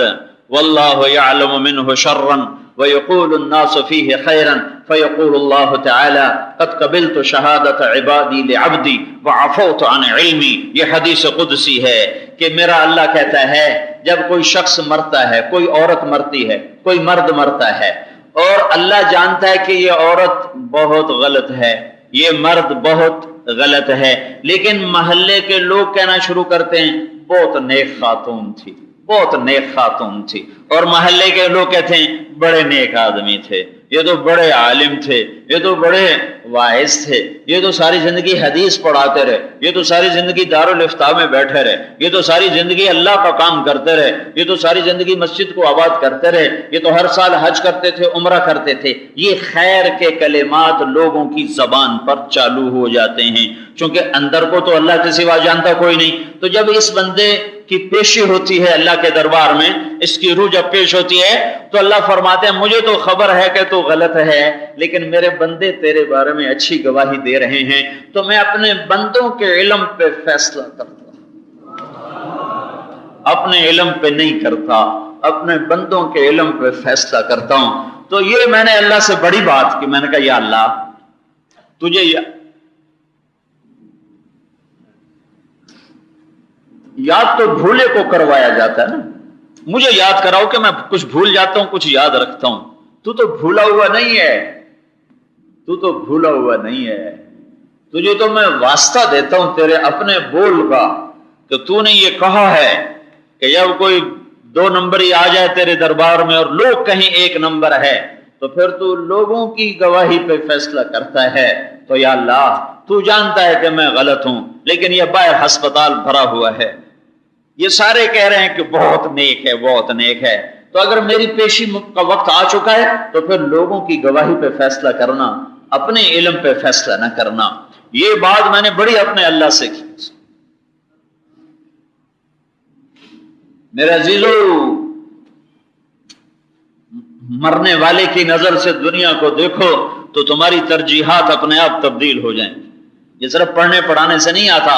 واللہ یعلم منہ شرا ویقول الناس فیہ خیرا فیقول اللہ تعالی قد قبلت شہادت عبادی لعبدی وعفوت عن علمی۔ یہ حدیث قدسی ہے کہ میرا اللہ کہتا ہے جب کوئی شخص مرتا ہے، کوئی عورت مرتی ہے، کوئی مرد مرتا ہے، اور اللہ جانتا ہے کہ یہ عورت بہت غلط ہے، یہ مرد بہت غلط ہے، لیکن محلے کے لوگ کہنا شروع کرتے ہیں بہت نیک خاتون تھی، بہت نیک خاتون تھی، اور محلے کے لوگ کہتے ہیں بڑے نیک آدمی تھے، یہ تو بڑے عالم تھے، یہ تو بڑے واعظ تھے، یہ تو ساری زندگی حدیث پڑھاتے رہے، یہ تو ساری زندگی دارالافتاء میں بیٹھے رہے، یہ تو ساری زندگی اللہ کا کام کرتے رہے، یہ تو ساری زندگی مسجد کو آباد کرتے رہے، یہ تو ہر سال حج کرتے تھے، عمرہ کرتے تھے۔ یہ خیر کے کلمات لوگوں کی زبان پر چالو ہو جاتے ہیں، چونکہ اندر کو تو اللہ کے سوا جانتا کوئی نہیں۔ تو جب اس بندے کی پیشی ہوتی ہے اللہ کے دربار میں، اس کی روح جب پیش ہوتی ہے تو اللہ فرماتے ہیں مجھے تو خبر ہے کہ تو غلط ہے، لیکن میرے بندے تیرے بارے میں اچھی گواہی دے رہے ہیں، تو میں اپنے بندوں کے علم پہ فیصلہ کرتا ہوں، اپنے علم پہ نہیں کرتا، اپنے بندوں کے علم پہ فیصلہ کرتا ہوں۔ تو یہ میں نے اللہ سے بڑی بات کی، میں نے کہا یا اللہ تجھے یاد تو بھولے کو کروایا جاتا ہے نا، مجھے یاد کراؤ کہ میں کچھ بھول جاتا ہوں کچھ یاد رکھتا ہوں، تو بھولا ہوا نہیں ہے، تو بھولا ہوا نہیں ہے، تجھے تو میں واسطہ دیتا ہوں تیرے اپنے بول کا کہ تو نے یہ کہا ہے کہ جب کوئی 2 نمبری آ جائے تیرے دربار میں اور لوگ کہیں 1 نمبر ہے تو پھر تو لوگوں کی گواہی پہ فیصلہ کرتا ہے، تو یا اللہ تو جانتا ہے کہ میں غلط ہوں، لیکن یہ باہر ہسپتال بھرا ہوا ہے، یہ سارے کہہ رہے ہیں کہ بہت نیک ہے بہت نیک ہے، تو اگر میری پیشی کا وقت آ چکا ہے تو پھر لوگوں کی گواہی پہ فیصلہ کرنا، اپنے علم پہ فیصلہ نہ کرنا۔ یہ بات میں نے بڑی اپنے اللہ سے کی۔ میرے عزیزو، مرنے والے کی نظر سے دنیا کو دیکھو تو تمہاری ترجیحات اپنے آپ تبدیل ہو جائیں، یہ صرف پڑھنے پڑھانے سے نہیں آتا۔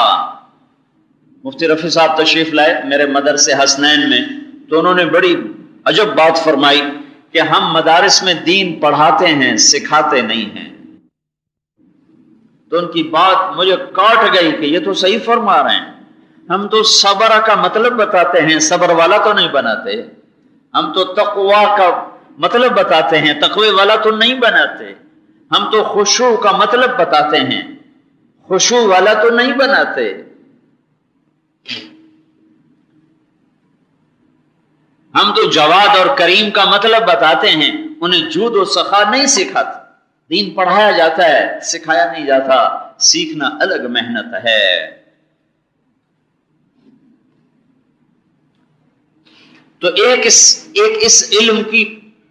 مفتی رفیع صاحب تشریف لائے میرے مدرسے حسنین میں، تو انہوں نے بڑی عجب بات فرمائی کہ ہم مدارس میں دین پڑھاتے ہیں سکھاتے نہیں ہیں۔ تو ان کی بات مجھے کاٹ گئی کہ یہ تو صحیح فرما رہے ہیں، ہم تو صبر کا مطلب بتاتے ہیں، صبر والا تو نہیں بناتے، ہم تو تقوی کا مطلب بتاتے ہیں، تقوی والا تو نہیں بناتے، ہم تو خشوع کا مطلب بتاتے ہیں، خشوع والا تو نہیں بناتے، ہم تو جواد اور کریم کا مطلب بتاتے ہیں، انہیں جود و سخا نہیں سکھاتے۔ دین پڑھایا جاتا ہے سکھایا نہیں جاتا، سیکھنا الگ محنت ہے۔ تو ایک اس علم کی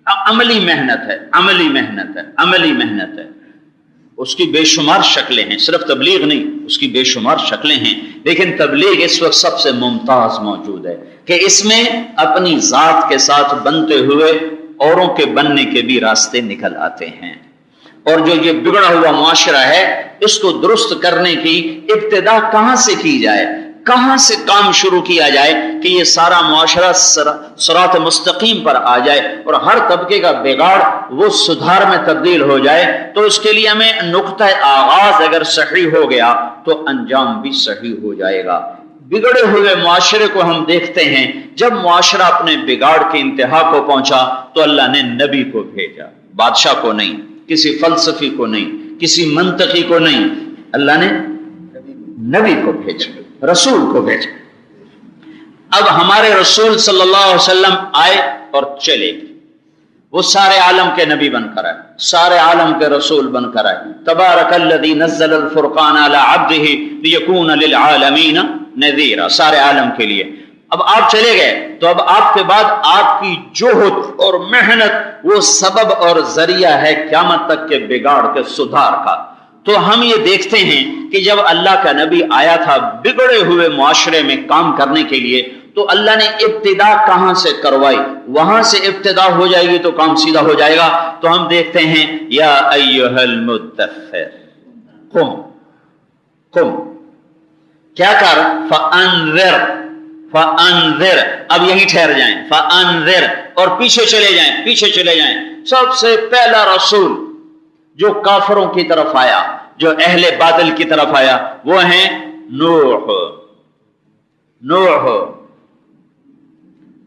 عملی محنت ہے، عملی محنت ہے، عملی محنت ہے، اس کی بے شمار شکلیں ہیں، صرف تبلیغ نہیں، اس کی بے شمار شکلیں ہیں، لیکن تبلیغ اس وقت سب سے ممتاز موجود ہے کہ اس میں اپنی ذات کے ساتھ بنتے ہوئے اوروں کے بننے کے بھی راستے نکل آتے ہیں، اور جو یہ بگڑا ہوا معاشرہ ہے اس کو درست کرنے کی ابتدا کہاں سے کی جائے، کہاں سے کام شروع کیا جائے کہ یہ سارا معاشرہ صراط مستقیم پر آ جائے اور ہر طبقے کا بگاڑ وہ سدھار میں تبدیل ہو جائے، تو اس کے لیے ہمیں نقطہ آغاز اگر صحیح ہو گیا تو انجام بھی صحیح ہو جائے گا۔ بگڑے ہوئے معاشرے کو ہم دیکھتے ہیں، جب معاشرہ اپنے بگاڑ کی انتہا کو پہنچا تو اللہ نے نبی کو بھیجا، بادشاہ کو نہیں، کسی فلسفی کو نہیں، کسی منطقی کو نہیں، اللہ نے نبی کو بھیجا، رسول کو بھیجا۔ اب ہمارے رسول صلی اللہ علیہ وسلم آئے اور چلے گئے، وہ سارے عالم کے نبی بن کر آئے، سارے عالم کے رسول بن کر آئے۔ تبارک الذی نزل الفرقان علی عبدہ لیکون للعالمین نذیرا، سارے عالم کے لیے۔ اب آپ چلے گئے تو اب آپ کے بعد آپ کی جہد اور محنت وہ سبب اور ذریعہ ہے قیامت تک کے بگاڑ کے سدھار کا۔ تو ہم یہ دیکھتے ہیں کہ جب اللہ کا نبی آیا تھا بگڑے ہوئے معاشرے میں کام کرنے کے لیے، تو اللہ نے ابتدا کہاں سے کروائی، وہاں سے ابتدا ہو جائے گی تو کام سیدھا ہو جائے گا۔ تو ہم دیکھتے ہیں یا ایھا المدثر قم، قم کیا کر، فانذر، فانذر، اب یہیں ٹھہر جائیں، فانذر، اور پیچھے چلے جائیں، پیچھے چلے جائیں۔ سب سے پہلا رسول جو کافروں کی طرف آیا، جو اہل باطل کی طرف آیا، وہ ہیں نوح، نوح،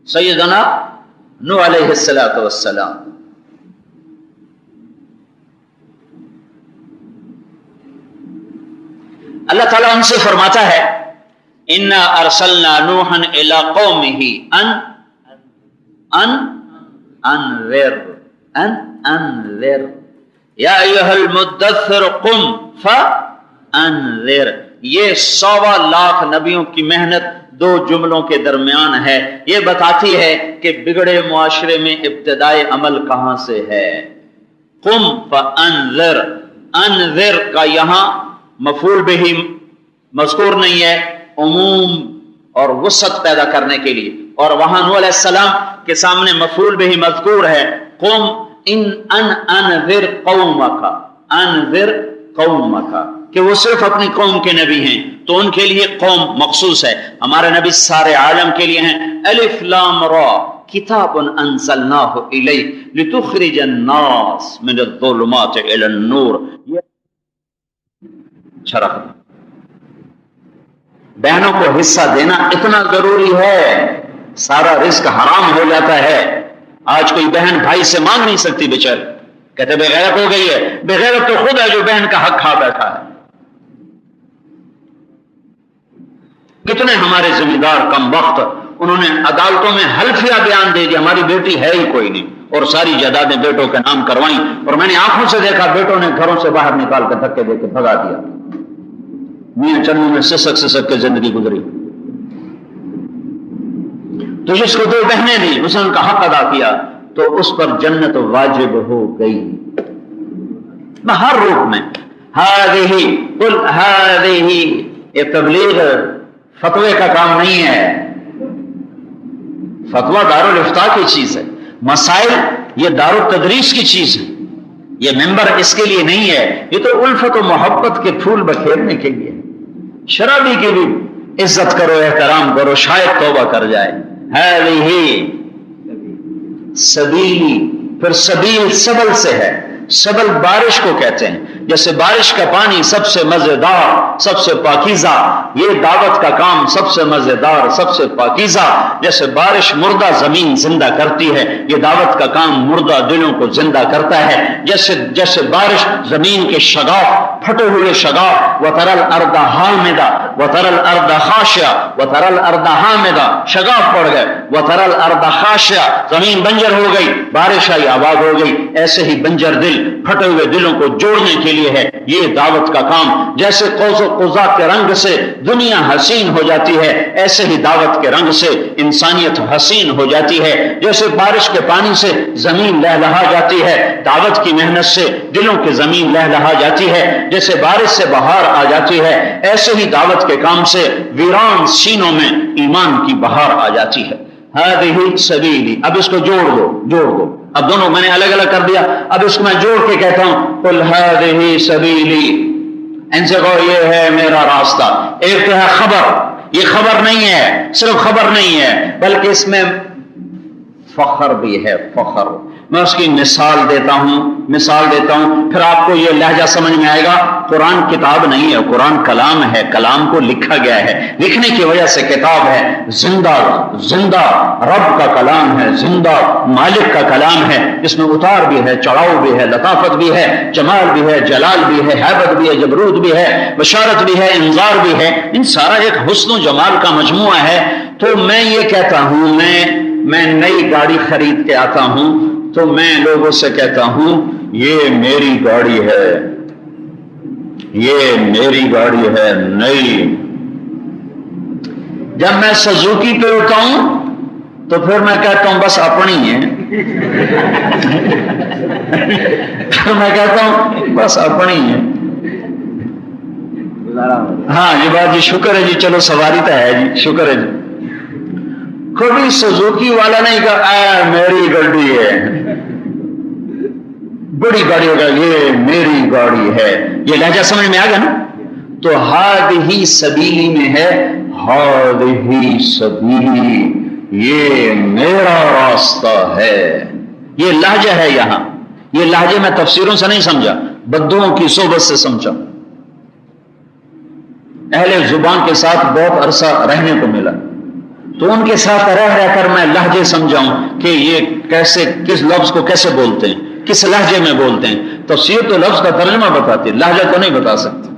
سیدنا نوح علیہ السلام۔ اللہ تعالیٰ ان سے فرماتا ہے انا ارسلنا نوحا الی قومہ انذر یا ایھا المدثر قم فانذر۔ یہ 1.25 لاکھ نبیوں کی محنت 2 جملوں کے درمیان ہے، یہ بتاتی ہے کہ بگڑے معاشرے میں ابتدائے عمل کہاں سے ہے۔ قم فانذر، انذر کا یہاں مفعول بہ مذکور نہیں ہے، عموم اور وسعت پیدا کرنے کے لیے. اور وہاں نوح علیہ السلام کے سامنے مفعول به مذکور ہے قوم انذر قومک، انذر قومک، کہ وہ صرف اپنی قوم کے نبی ہیں تو ان کے لیے قوم مخصوص ہے. ہمارے نبی سارے عالم کے لیے ہیں. الف لام را کتاب انزلناہ الیک لتخرج الناس من الظلمات الی النور. شرح بہنوں کو حصہ دینا اتنا ضروری ہے، سارا رزق حرام ہو جاتا ہے. آج کوئی بہن بھائی سے مانگ نہیں سکتی، بیچارے کہتے بغیرت ہو گئی ہے. بغیرت تو خود ہے جو بہن کا حق کھا بیٹھا ہے. کتنے ہمارے ذمہ دار کم وقت انہوں نے عدالتوں میں حلفیہ بیان دے دیا ہماری بیٹی ہے ہی کوئی نہیں، اور ساری جائیدادیں بیٹوں کے نام کروائیں. اور میں نے آنکھوں سے دیکھا بیٹوں نے گھروں سے باہر نکال کے دھکے دے کے بھگا دیا. میاں چنو میں سسک کے زندگی گزری. تو جس کو دو بہنیں دی اس نے ان کا حق ادا کیا تو اس پر جنت واجب ہو گئی ہر روپ میں. ہذہ قل ہذہ، یہ تبلیغ فتوے کا کام نہیں ہے. فتویٰ دارالافتاء کی چیز ہے، مسائل یہ دارالتدریس کی چیز ہے. یہ ممبر اس کے لیے نہیں ہے، یہ تو الفت و محبت کے پھول بکھیرنے کے لیے. شرابی کی بھی عزت کرو، احترام کرو، شاید توبہ کر جائے. ہذہ سبیلی، پھر سبیل سبل سے ہے. سبل بارش کو کہتے ہیں. جیسے بارش کا پانی سب سے مزیدار، سب سے پاکیزہ، یہ دعوت کا کام سب سے مزیدار، سب سے پاکیزہ. جیسے بارش مردہ زمین زندہ کرتی ہے، یہ دعوت کا کام مردہ دلوں کو زندہ کرتا ہے. جیسے بارش زمین کے شگاف، پھٹے ہوئے شگاف، وَتَرَى الْأَرْضَ هَامِدَةً وَتَرَى الْأَرْضَ خَاشِعَةً وَتَرَى الْأَرْضَ هَامِدَةً، شگاف پڑ گئے. وَتَرَى الْأَرْضَ خَاشِعَةً، زمین بنجر ہو گئی، بارش آئی آباد ہو گئی. ایسے ہی بنجر دل پھٹے ہوئے دلوں کو جوڑنے کے لیے ہے یہ دعوت کا کام. جیسے قوس و قزح کے رنگ سے دنیا حسین ہو جاتی ہے، ایسے ہی دعوت کے رنگ سے انسانیت حسین ہو جاتی ہے. جیسے بارش کے پانی سے زمین لہلہا جاتی ہے، دعوت کی محنت سے دلوں کی زمین لہلہا جاتی ہے. جیسے بارش سے بہار آ جاتی ہے، ایسے ہی دعوت کے کام سے ویران سینوں میں ایمان کی بہار آ جاتی ہے. ہذہ سبیلی، اب اس کو جوڑ دو. اب دونوں میں نے الگ الگ کر دیا، اب اس کو میں جوڑ کے کہتا ہوں قل ہذہ سبیلی. ان سے کہو یہ ہے میرا راستہ. ایک تو ہے خبر، یہ خبر نہیں ہے، صرف خبر نہیں ہے بلکہ اس میں فخر بھی ہے. فخر میں اس کی مثال دیتا ہوں پھر آپ کو یہ لہجہ سمجھ میں آئے گا. قرآن کتاب نہیں ہے، قرآن کلام ہے. کلام کو لکھا گیا ہے، لکھنے کی وجہ سے کتاب ہے. زندہ رب کا کلام ہے، زندہ مالک کا کلام ہے. اس میں اتار بھی ہے، چڑھاؤ بھی ہے، لطافت بھی ہے، جمال بھی ہے، جلال بھی ہے، ہیبت بھی ہے، جبروت بھی ہے، بشارت بھی ہے، انذار بھی ہے. ان سارا ایک حسن و جمال کا مجموعہ ہے. تو میں یہ کہتا ہوں، میں نئی گاڑی خرید کے آتا ہوں تو میں لوگوں سے کہتا ہوں یہ میری گاڑی ہے، یہ میری گاڑی ہے نئی. جب میں سزوکی پہ ہوتا ہوں تو پھر میں کہتا ہوں بس اپنی ہے. پھر میں کہتا ہوں بس اپنی ہے. ہاں جی بات جی، شکر ہے جی، چلو سواری تو ہے جی، شکر ہے جی. کبھی سزوکی والا نہیں کہا میری گاڑی ہے، بڑی گاڑی ہوگا یہ میری گاڑی ہے. یہ لہجہ سمجھ میں آ گیا نا. تو ہذہ سبیلی میں ہے ہذہ سبیلی، یہ میرا راستہ ہے. یہ لہجہ ہے یہاں. یہ لہجے میں تفسیروں سے نہیں سمجھا، بدوؤں کی صحبت سے سمجھا. اہل زبان کے ساتھ بہت عرصہ رہنے کو ملا تو ان کے ساتھ رہ کر میں لہجے سمجھاؤں کہ یہ کیسے، کس لفظ کو کیسے بولتے ہیں، کس لہجے میں بولتے ہیں. تفسیر تو لفظ کا ترجمہ بتاتی، لہجہ تو نہیں بتا سکتی.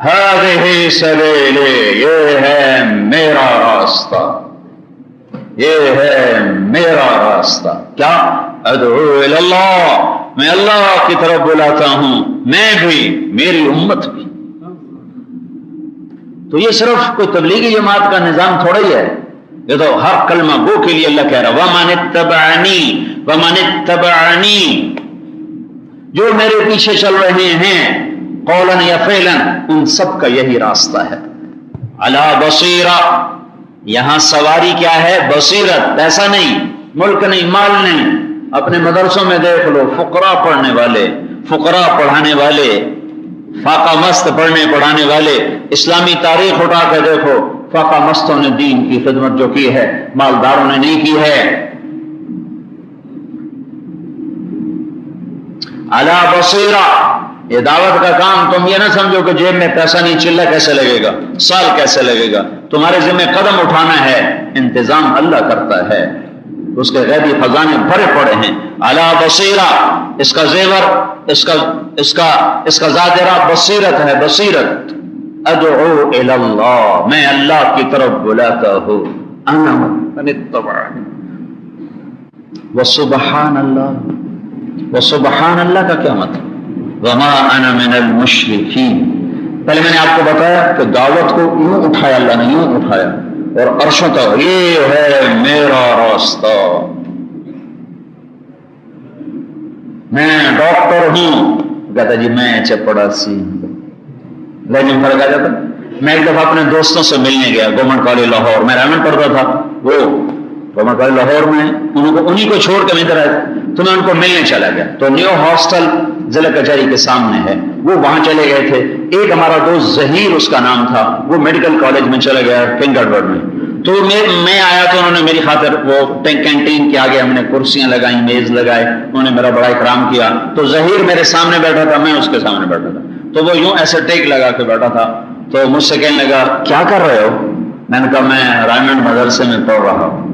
ہذہ سبیلی، یہ ہے میرا راستہ، یہ ہے میرا راستہ. کیا؟ ادعو الی اللہ، میں اللہ کی طرف بلاتا ہوں، میں بھی، میری امت بھی. تو یہ صرف کوئی تبلیغی جماعت کا نظام تھوڑا ہی ہے، یہ تو ہر کلمہ گو کے لیے اللہ کہہ رہا وَمَنِ اتَّبَعَنِي، جو میرے پیچھے چل رہے ہیں قولاً یا فعلاً، ان سب کا یہی راستہ ہے. علی بصیرہ، یہاں سواری کیا ہے؟ بصیرت، پیسہ نہیں، ملک نہیں، مال نہیں۔ اپنے مدرسوں میں دیکھ لو، فقراء پڑھنے والے، فقراء پڑھانے والے، فاقہ مست پڑھانے والے، اسلامی تاریخ اٹھا کے دیکھو، فاقہ مستوں نے دین کی خدمت جو کی ہے مالداروں نے نہیں کی ہے۔ علی بصیرہ، یہ دعوت کا کام تم یہ نہ سمجھو کہ جیب میں پیسہ نہیں، چلہ کیسے لگے گا، سال کیسے لگے گا، تمہارے ذمہ قدم اٹھانا ہے، انتظام اللہ کرتا ہے، اس کے غیبی خزانے بھرے پڑے ہیں۔ علی بصیرہ، اس کا زیور، اس کا زاجرہ بصیرت ہے، بصیرت۔ ادعو الی اللہ، میں اللہ کی طرف بلاتا ہوں، انا من اتبعني۔ وسبحان اللہ، وسبحان اللہ کا کیا مطلب؟ وما انا من المشرکین۔ پہلے میں نے آپ کو بتایا کہ دعوت کو یوں اٹھایا اللہ نے، یوں اٹھایا، اور عرشوں تک، یہ ہے میرا راستہ، میں ڈاکٹر ہوں، کہتا جی میں چپڑاسی ہوں۔ لیکن فرق آ جاتا، میں ایک دفعہ اپنے دوستوں سے ملنے گیا گورنمنٹ کالج لاہور، میں رائمنڈ پڑھتا تھا، وہ گورنمنٹ کالج لاہور میں انہیں کو چھوڑ کے میں ادھر آیا، تو میں ان کو ملنے چلا گیا، تو نیو ہاسٹل ضلع کچہری کے سامنے ہے، وہ وہاں چلے گئے تھے۔ ایک ہمارا دوست ظہیر اس کا نام تھا، وہ میڈیکل کالج میں چلا گیا کنگ ایڈورڈ میں، تو میں آیا تو انہوں نے میری خاطر وہ کینٹین کے آگے ہم نے کرسیاں لگائیں، میز لگائے، انہوں نے میرا بڑا اکرام کیا۔ تو ظہیر میرے سامنے بیٹھا تھا، میں اس کے سامنے بیٹھا تھا، تو وہ یوں ایسے ٹیک لگا کے بیٹھا تھا، تو مجھ سے کہنے لگا کیا کر رہے ہو؟ میں نے کہا میں رائمنڈ مدرسے میں پڑھ رہا ہوں۔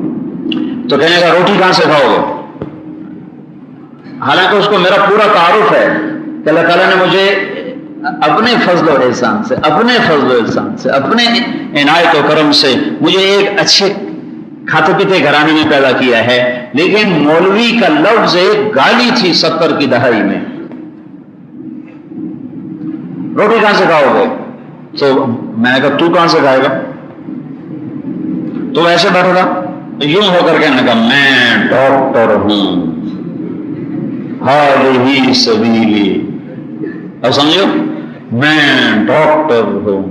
تو کہنے لگا روٹی کہاں سے کھاؤ گے؟ حالانکہ اس کو میرا پورا تعارف ہے کہ اللہ تعالیٰ نے مجھے اپنے فضل و احسان سے، اپنے عنایت و کرم سے مجھے ایک اچھے کھاتے پیتے گھرانے میں پیدا کیا ہے، لیکن مولوی کا لفظ ایک گالی تھی 70 کی دہائی میں۔ روٹی کہاں سے کھاؤ گے؟ تو میں نے کہا تو کہاں سے کھائے گا؟ تو ایسے بیٹھا تھا، یوں ہو کر کہنے لگا میں ڈاکٹر ہوں، ہذہ سبیلی، اب سمجھو میں ڈاکٹر ہوں۔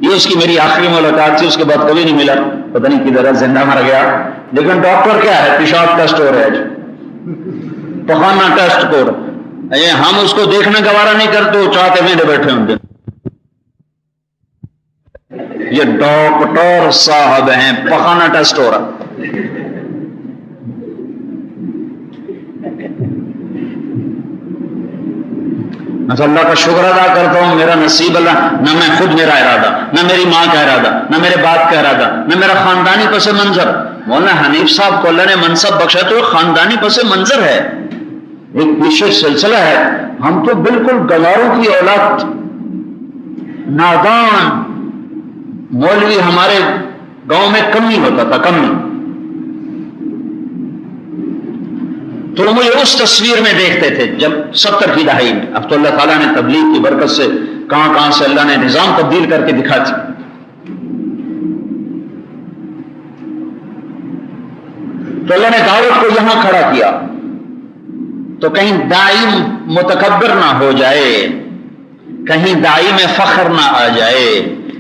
یہ اس کی میری آخری ملاقات تھی، اس کے بعد کبھی نہیں ملا، پتہ نہیں کدھر زندہ مر گیا۔ لیکن ڈاکٹر کیا ہے؟ پیشاب ٹیسٹ ہو رہا ہے، پخانہ ٹیسٹ ہو رہا ہے، ہم اس کو دیکھنا گوارا نہیں کرتے، وہ چاہتے میں بیٹھے ہوں گے، یہ ڈاکٹر صاحب ہیں، پخانہ ٹیسٹ ہو رہا۔ میں تو اللہ کا شکر ادا کرتا ہوں، میرا نصیب اللہ، نہ میں خود میرا ارادہ، نہ میری ماں کا ارادہ، نہ میرے باپ کا ارادہ، نہ میرا خاندانی پس منظر۔ مولانا حنیف صاحب کو اللہ نے منصب بخشا تو خاندانی پس منظر ہے، ایک پیچھے سلسلہ ہے۔ ہم تو بالکل گواروں کی اولاد، نادان مولوی ہمارے گاؤں میں کم ہی ہوتا تھا، کم ہی۔ تو مجھے اس تصویر میں دیکھتے تھے جب 70 کی دہائی میں، اب تو اللہ تعالیٰ نے تبلیغ کی برکت سے کہاں کہاں سے اللہ نے نظام تبدیل کر کے دکھا دی۔ تو اللہ نے دعوت کو یہاں کھڑا کیا تو کہیں داعی متکبر نہ ہو جائے، کہیں داعی میں فخر نہ آ جائے،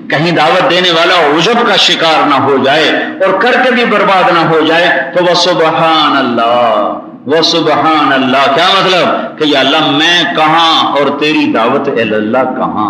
کہیں دعوت دینے والا عجب کا شکار نہ ہو جائے اور کر کے بھی برباد نہ ہو جائے۔ تو وسبحان اللہ، وسبحان اللہ، کیا مطلب کہ یا اللہ میں کہاں اور تیری دعوت اللہ کہاں،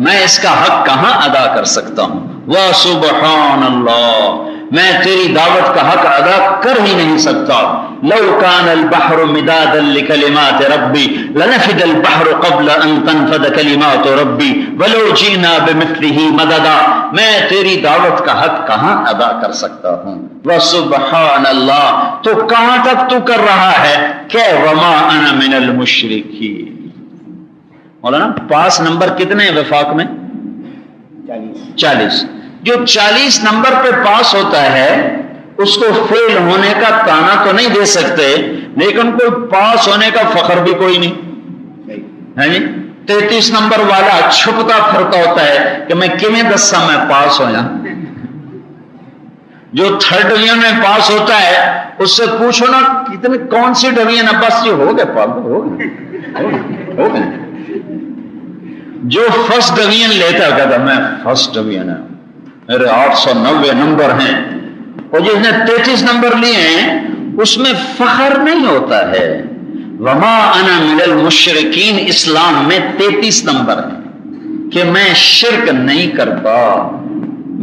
میں اس کا حق کہاں ادا کر سکتا ہوں؟ وسبحان اللہ، میں تیری دعوت کا حق ادا کر ہی نہیں سکتا۔ لو کان البحر مدادا لکلمات ربی لنفد البحر قبل ان تنفد کلمات ربی ولو جئنا بمثلہ مددا، میں تیری دعوت کا حق کہاں ادا کر سکتا ہوں؟ وسبحان اللہ، تو کہاں تک تو کر رہا ہے کہ وما انا من المشرکین۔ مولانا پاس نمبر کتنے ہیں وفاق میں؟ 40۔ جو 40 نمبر پہ پاس ہوتا ہے اس کو فیل ہونے کا تانا تو نہیں دے سکتے، لیکن کوئی پاس ہونے کا فخر بھی کوئی نہیں ہے جی۔ 33 نمبر والا چھپتا پھرتا ہوتا ہے کہ میں کیویں دسا میں پاس ہویا۔ جو 3rd ڈویژن میں پاس ہوتا ہے اس سے پوچھو نا کتنے کون سی ڈویژن ہے، بس یہ ہو گئے پاگل، ہو گئے۔ جو 1st ڈویژن لیتا ہے کہتا میں 1st ڈویژن ہے، میرے 890 نمبر ہیں، اور جس نے 33 نمبر لیے ہیں اس میں فخر نہیں ہوتا ہے۔ وما انا من المشرکین، اسلام میں 33 نمبر ہے کہ میں شرک نہیں کرتا،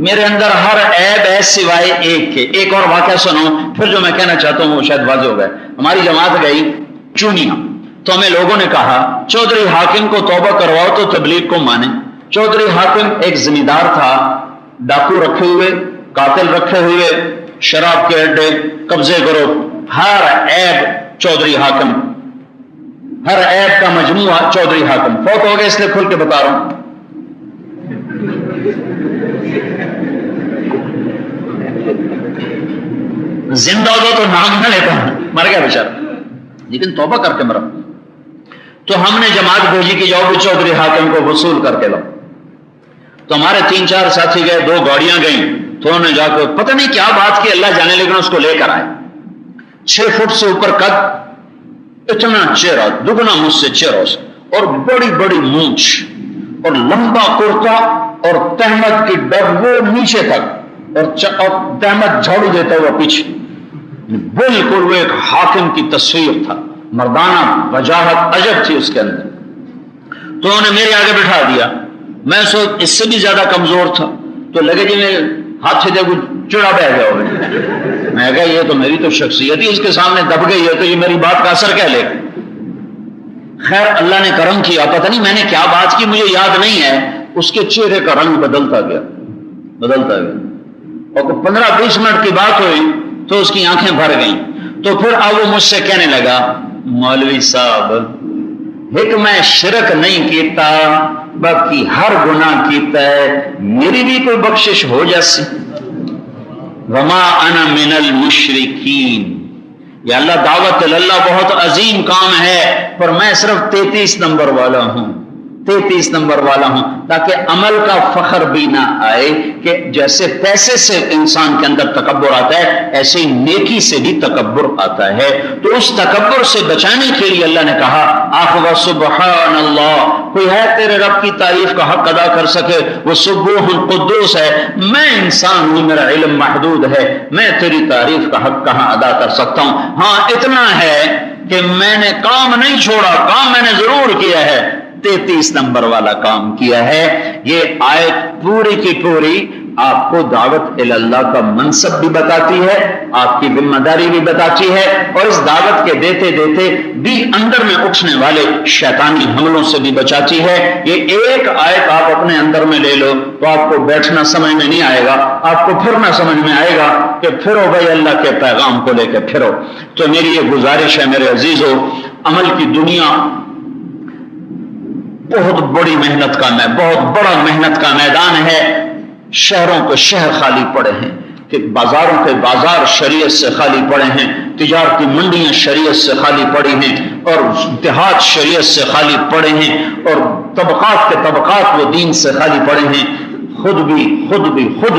میرے اندر ہر عیب ہے سوائے ایک کے۔ ایک اور واقعہ سنو، پھر جو میں کہنا چاہتا ہوں وہ شاید واضح ہو گئے۔ ہماری جماعت گئی چونیا، تو ہمیں لوگوں نے کہا چودھری حاکم کو توبہ کرواؤ تو تبلیغ کو مانے۔ چودھری حاکم ایک زمیندار تھا، ڈاکو رکھے ہوئے، قاتل رکھے ہوئے، شراب کے اڈے، قبضے کرو، ہر عیب چودھری حاکم، ہر عیب کا مجموعہ چودھری حاکم۔ فوت ہو گئے اس لیے کھل کے بتا رہا ہوں۔ زندہ ہو تو نام نہ لیتا ہوں، مر گیا بیچارہ، لیکن توبہ کر کے مرا۔ تو ہم نے جماعت بھیجی کہ جاؤ بھی چودھری حاکم کو وصول کر کے لاؤ۔ تو ہمارے 3-4 ساتھی گئے، 2 گاڑیاں گئیں، تو انہوں نے جا کے پتہ نہیں کیا بات کی، اللہ جانے، لیکن اس کو لے کر آئے۔ 6 فٹ سے اوپر قد، اتنا چہرہ، دگنا مجھ سے چہرہ، اور بڑی بڑی مونچھ، اور لمبا کرتا، اور تہمت کی ڈبو نیچے تک، اور تہمت جھاڑو دیتا ہوا پیچھے۔ بالکل وہ ایک حاکم کی تصویر تھا، مردانہ وجاہت عجب تھی اس کے اندر۔ تو انہوں نے میرے آگے بٹھا دیا، میں اس سے بھی زیادہ کمزور تھا، تو لگے جی میں ہاتھ سے دیکھو چڑا بہ گیا ہوگا۔ میں کہا یہ تو میری تو شخصیت ہی اس کے سامنے دب گئی ہے، تو یہ میری بات کا اثر کیا لے گا۔ خیر اللہ نے کرم کیا، پتہ نہیں میں نے کیا بات کی مجھے یاد نہیں ہے، اس کے چہرے کا رنگ بدلتا گیا، اور 15-20 منٹ کی بات ہوئی تو اس کی آنکھیں بھر گئیں۔ تو پھر اب وہ مجھ سے کہنے لگا مولوی صاحب ایک میں شرک نہیں کیتا، باقی ہر گناہ کیتا ہے، میری بھی کوئی بخشش ہو جیسی۔ وما انا من المشرکین، یا اللہ دعوت اللہ بہت عظیم کام ہے، پر میں صرف 33 نمبر والا ہوں، 33 نمبر والا ہوں، تاکہ عمل کا فخر بھی نہ آئے کہ جیسے پیسے سے انسان کے اندر تکبر آتا ہے ایسے ہی نیکی سے بھی تکبر آتا ہے۔ تو اس تکبر سے بچانے کے لیے اللہ نے کہا آخوا سبحان اللہ، کوئی ہے تیرے رب کی تعریف کا حق ادا کر سکے، وہ سبوح قدوس ہے، میں انسان ہوں، میرا علم محدود ہے، میں تیری تعریف کا حق کہاں ادا کر سکتا ہوں۔ ہاں اتنا ہے کہ میں نے کام نہیں چھوڑا، کام میں نے ضرور کیا ہے، 33 نمبر والا کام کیا ہے۔ یہ آیت پوری کی پوری آپ کو دعوت اللہ کا منصب بھی بتاتی ہے، آپ کی ذمہ داری بھی بتاتی ہے، اور اس دعوت کے دیتے دیتے بھی اندر میں اٹھنے والے شیطانی حملوں سے بھی بچاتی ہے۔ یہ ایک آیت آپ اپنے اندر میں لے لو تو آپ کو بیٹھنا سمجھ میں نہیں آئے گا، آپ کو پھرنا سمجھ میں آئے گا کہ پھرو بھائی اللہ کے پیغام کو لے کے پھرو۔ تو میری یہ گزارش ہے میرے عزیزو، عمل کی دنیا بہت بڑی محنت کا بہت بڑا محنت کا میدان ہے۔ شہروں کے شہر خالی پڑے ہیں، کہ بازاروں کے بازار شریعت سے خالی پڑے ہیں، تجارتی منڈیاں شریعت سے خالی پڑی ہیں، اور دیہات شریعت سے خالی پڑے ہیں، اور طبقات کے طبقات وہ دین سے خالی پڑے ہیں۔ خود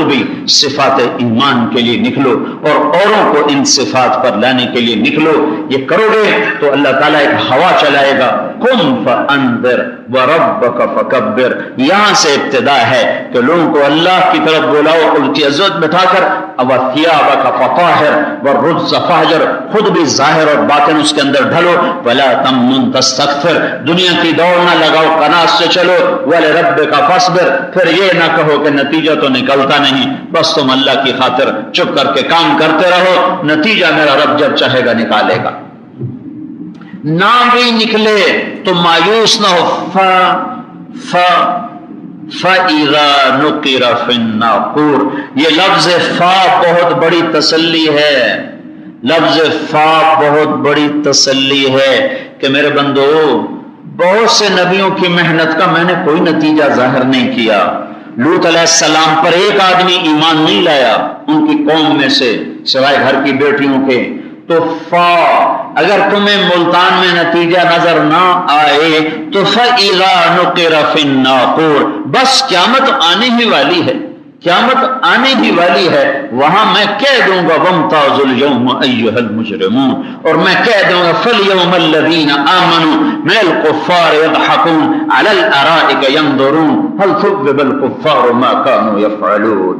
بھی صفات ایمان کے لیے نکلو، اور اوروں کو ان صفات پر لانے کے لیے نکلو۔ یہ کرو گے تو اللہ تعالیٰ ایک ہوا چلائے گا، قم فانذر وربک فکبر۔ یہاں سے ابتدا ہے کہ لوگوں کو اللہ کی طرف بلاؤ، ان کی عزت بٹھا کر، وثیابک فطہر والرجز فہجر، خود بھی ظاہر اور باطن اس کے اندر ڈھلو، ولا تمنن تستکثر، دنیا کی دوڑ نہ لگاؤ، قناعت سے چلو، ولربک فاصبر، پھر یہ نہ کہو کہ نتیجہ تو نکلتا نہیں، بس تم اللہ کی خاطر چپ کر کے کام کرتے رہو، نتیجہ میرا رب جب چاہے گا نکالے گا۔ نہ بھی نکلے تو مایوس نہ ہو، فَإِذَا نُقِرَ فِي النَّاقُورِ، یہ لفظ فا بہت بڑی تسلی ہے، لفظ فا بہت بڑی تسلی ہے کہ میرے بندو بہت سے نبیوں کی محنت کا میں نے کوئی نتیجہ ظاہر نہیں کیا۔ لوط علیہ السلام پر ایک آدمی ایمان نہیں لایا ان کی قوم میں سے سوائے گھر کی بیٹیوں کے۔ تو فا اگر تمہیں ملتان میں نتیجہ نظر نہ آئے تو فَإِذَا نُقِرَ فِي النَّاقُورِ، بس قیامت آنے ہی والی ہے، قیامت آنے ہی والی ہے، وہاں میں کہہ دوں گا وَامْتَازُوا الْيَوْمَ أَيُّهَا الْمُجْرِمُونَ، اور میں کہہ دوں گا فَالْيَوْمَ الَّذِينَ آمَنُوا مِنَ الْكُفَّارِ يَضْحَكُونَ عَلَى الْأَرَائِكِ يَنظُرُونَ هَلْ ثُوِّبَ الْكُفَّارُ مَا كَانُوا يَفْعَلُونَ۔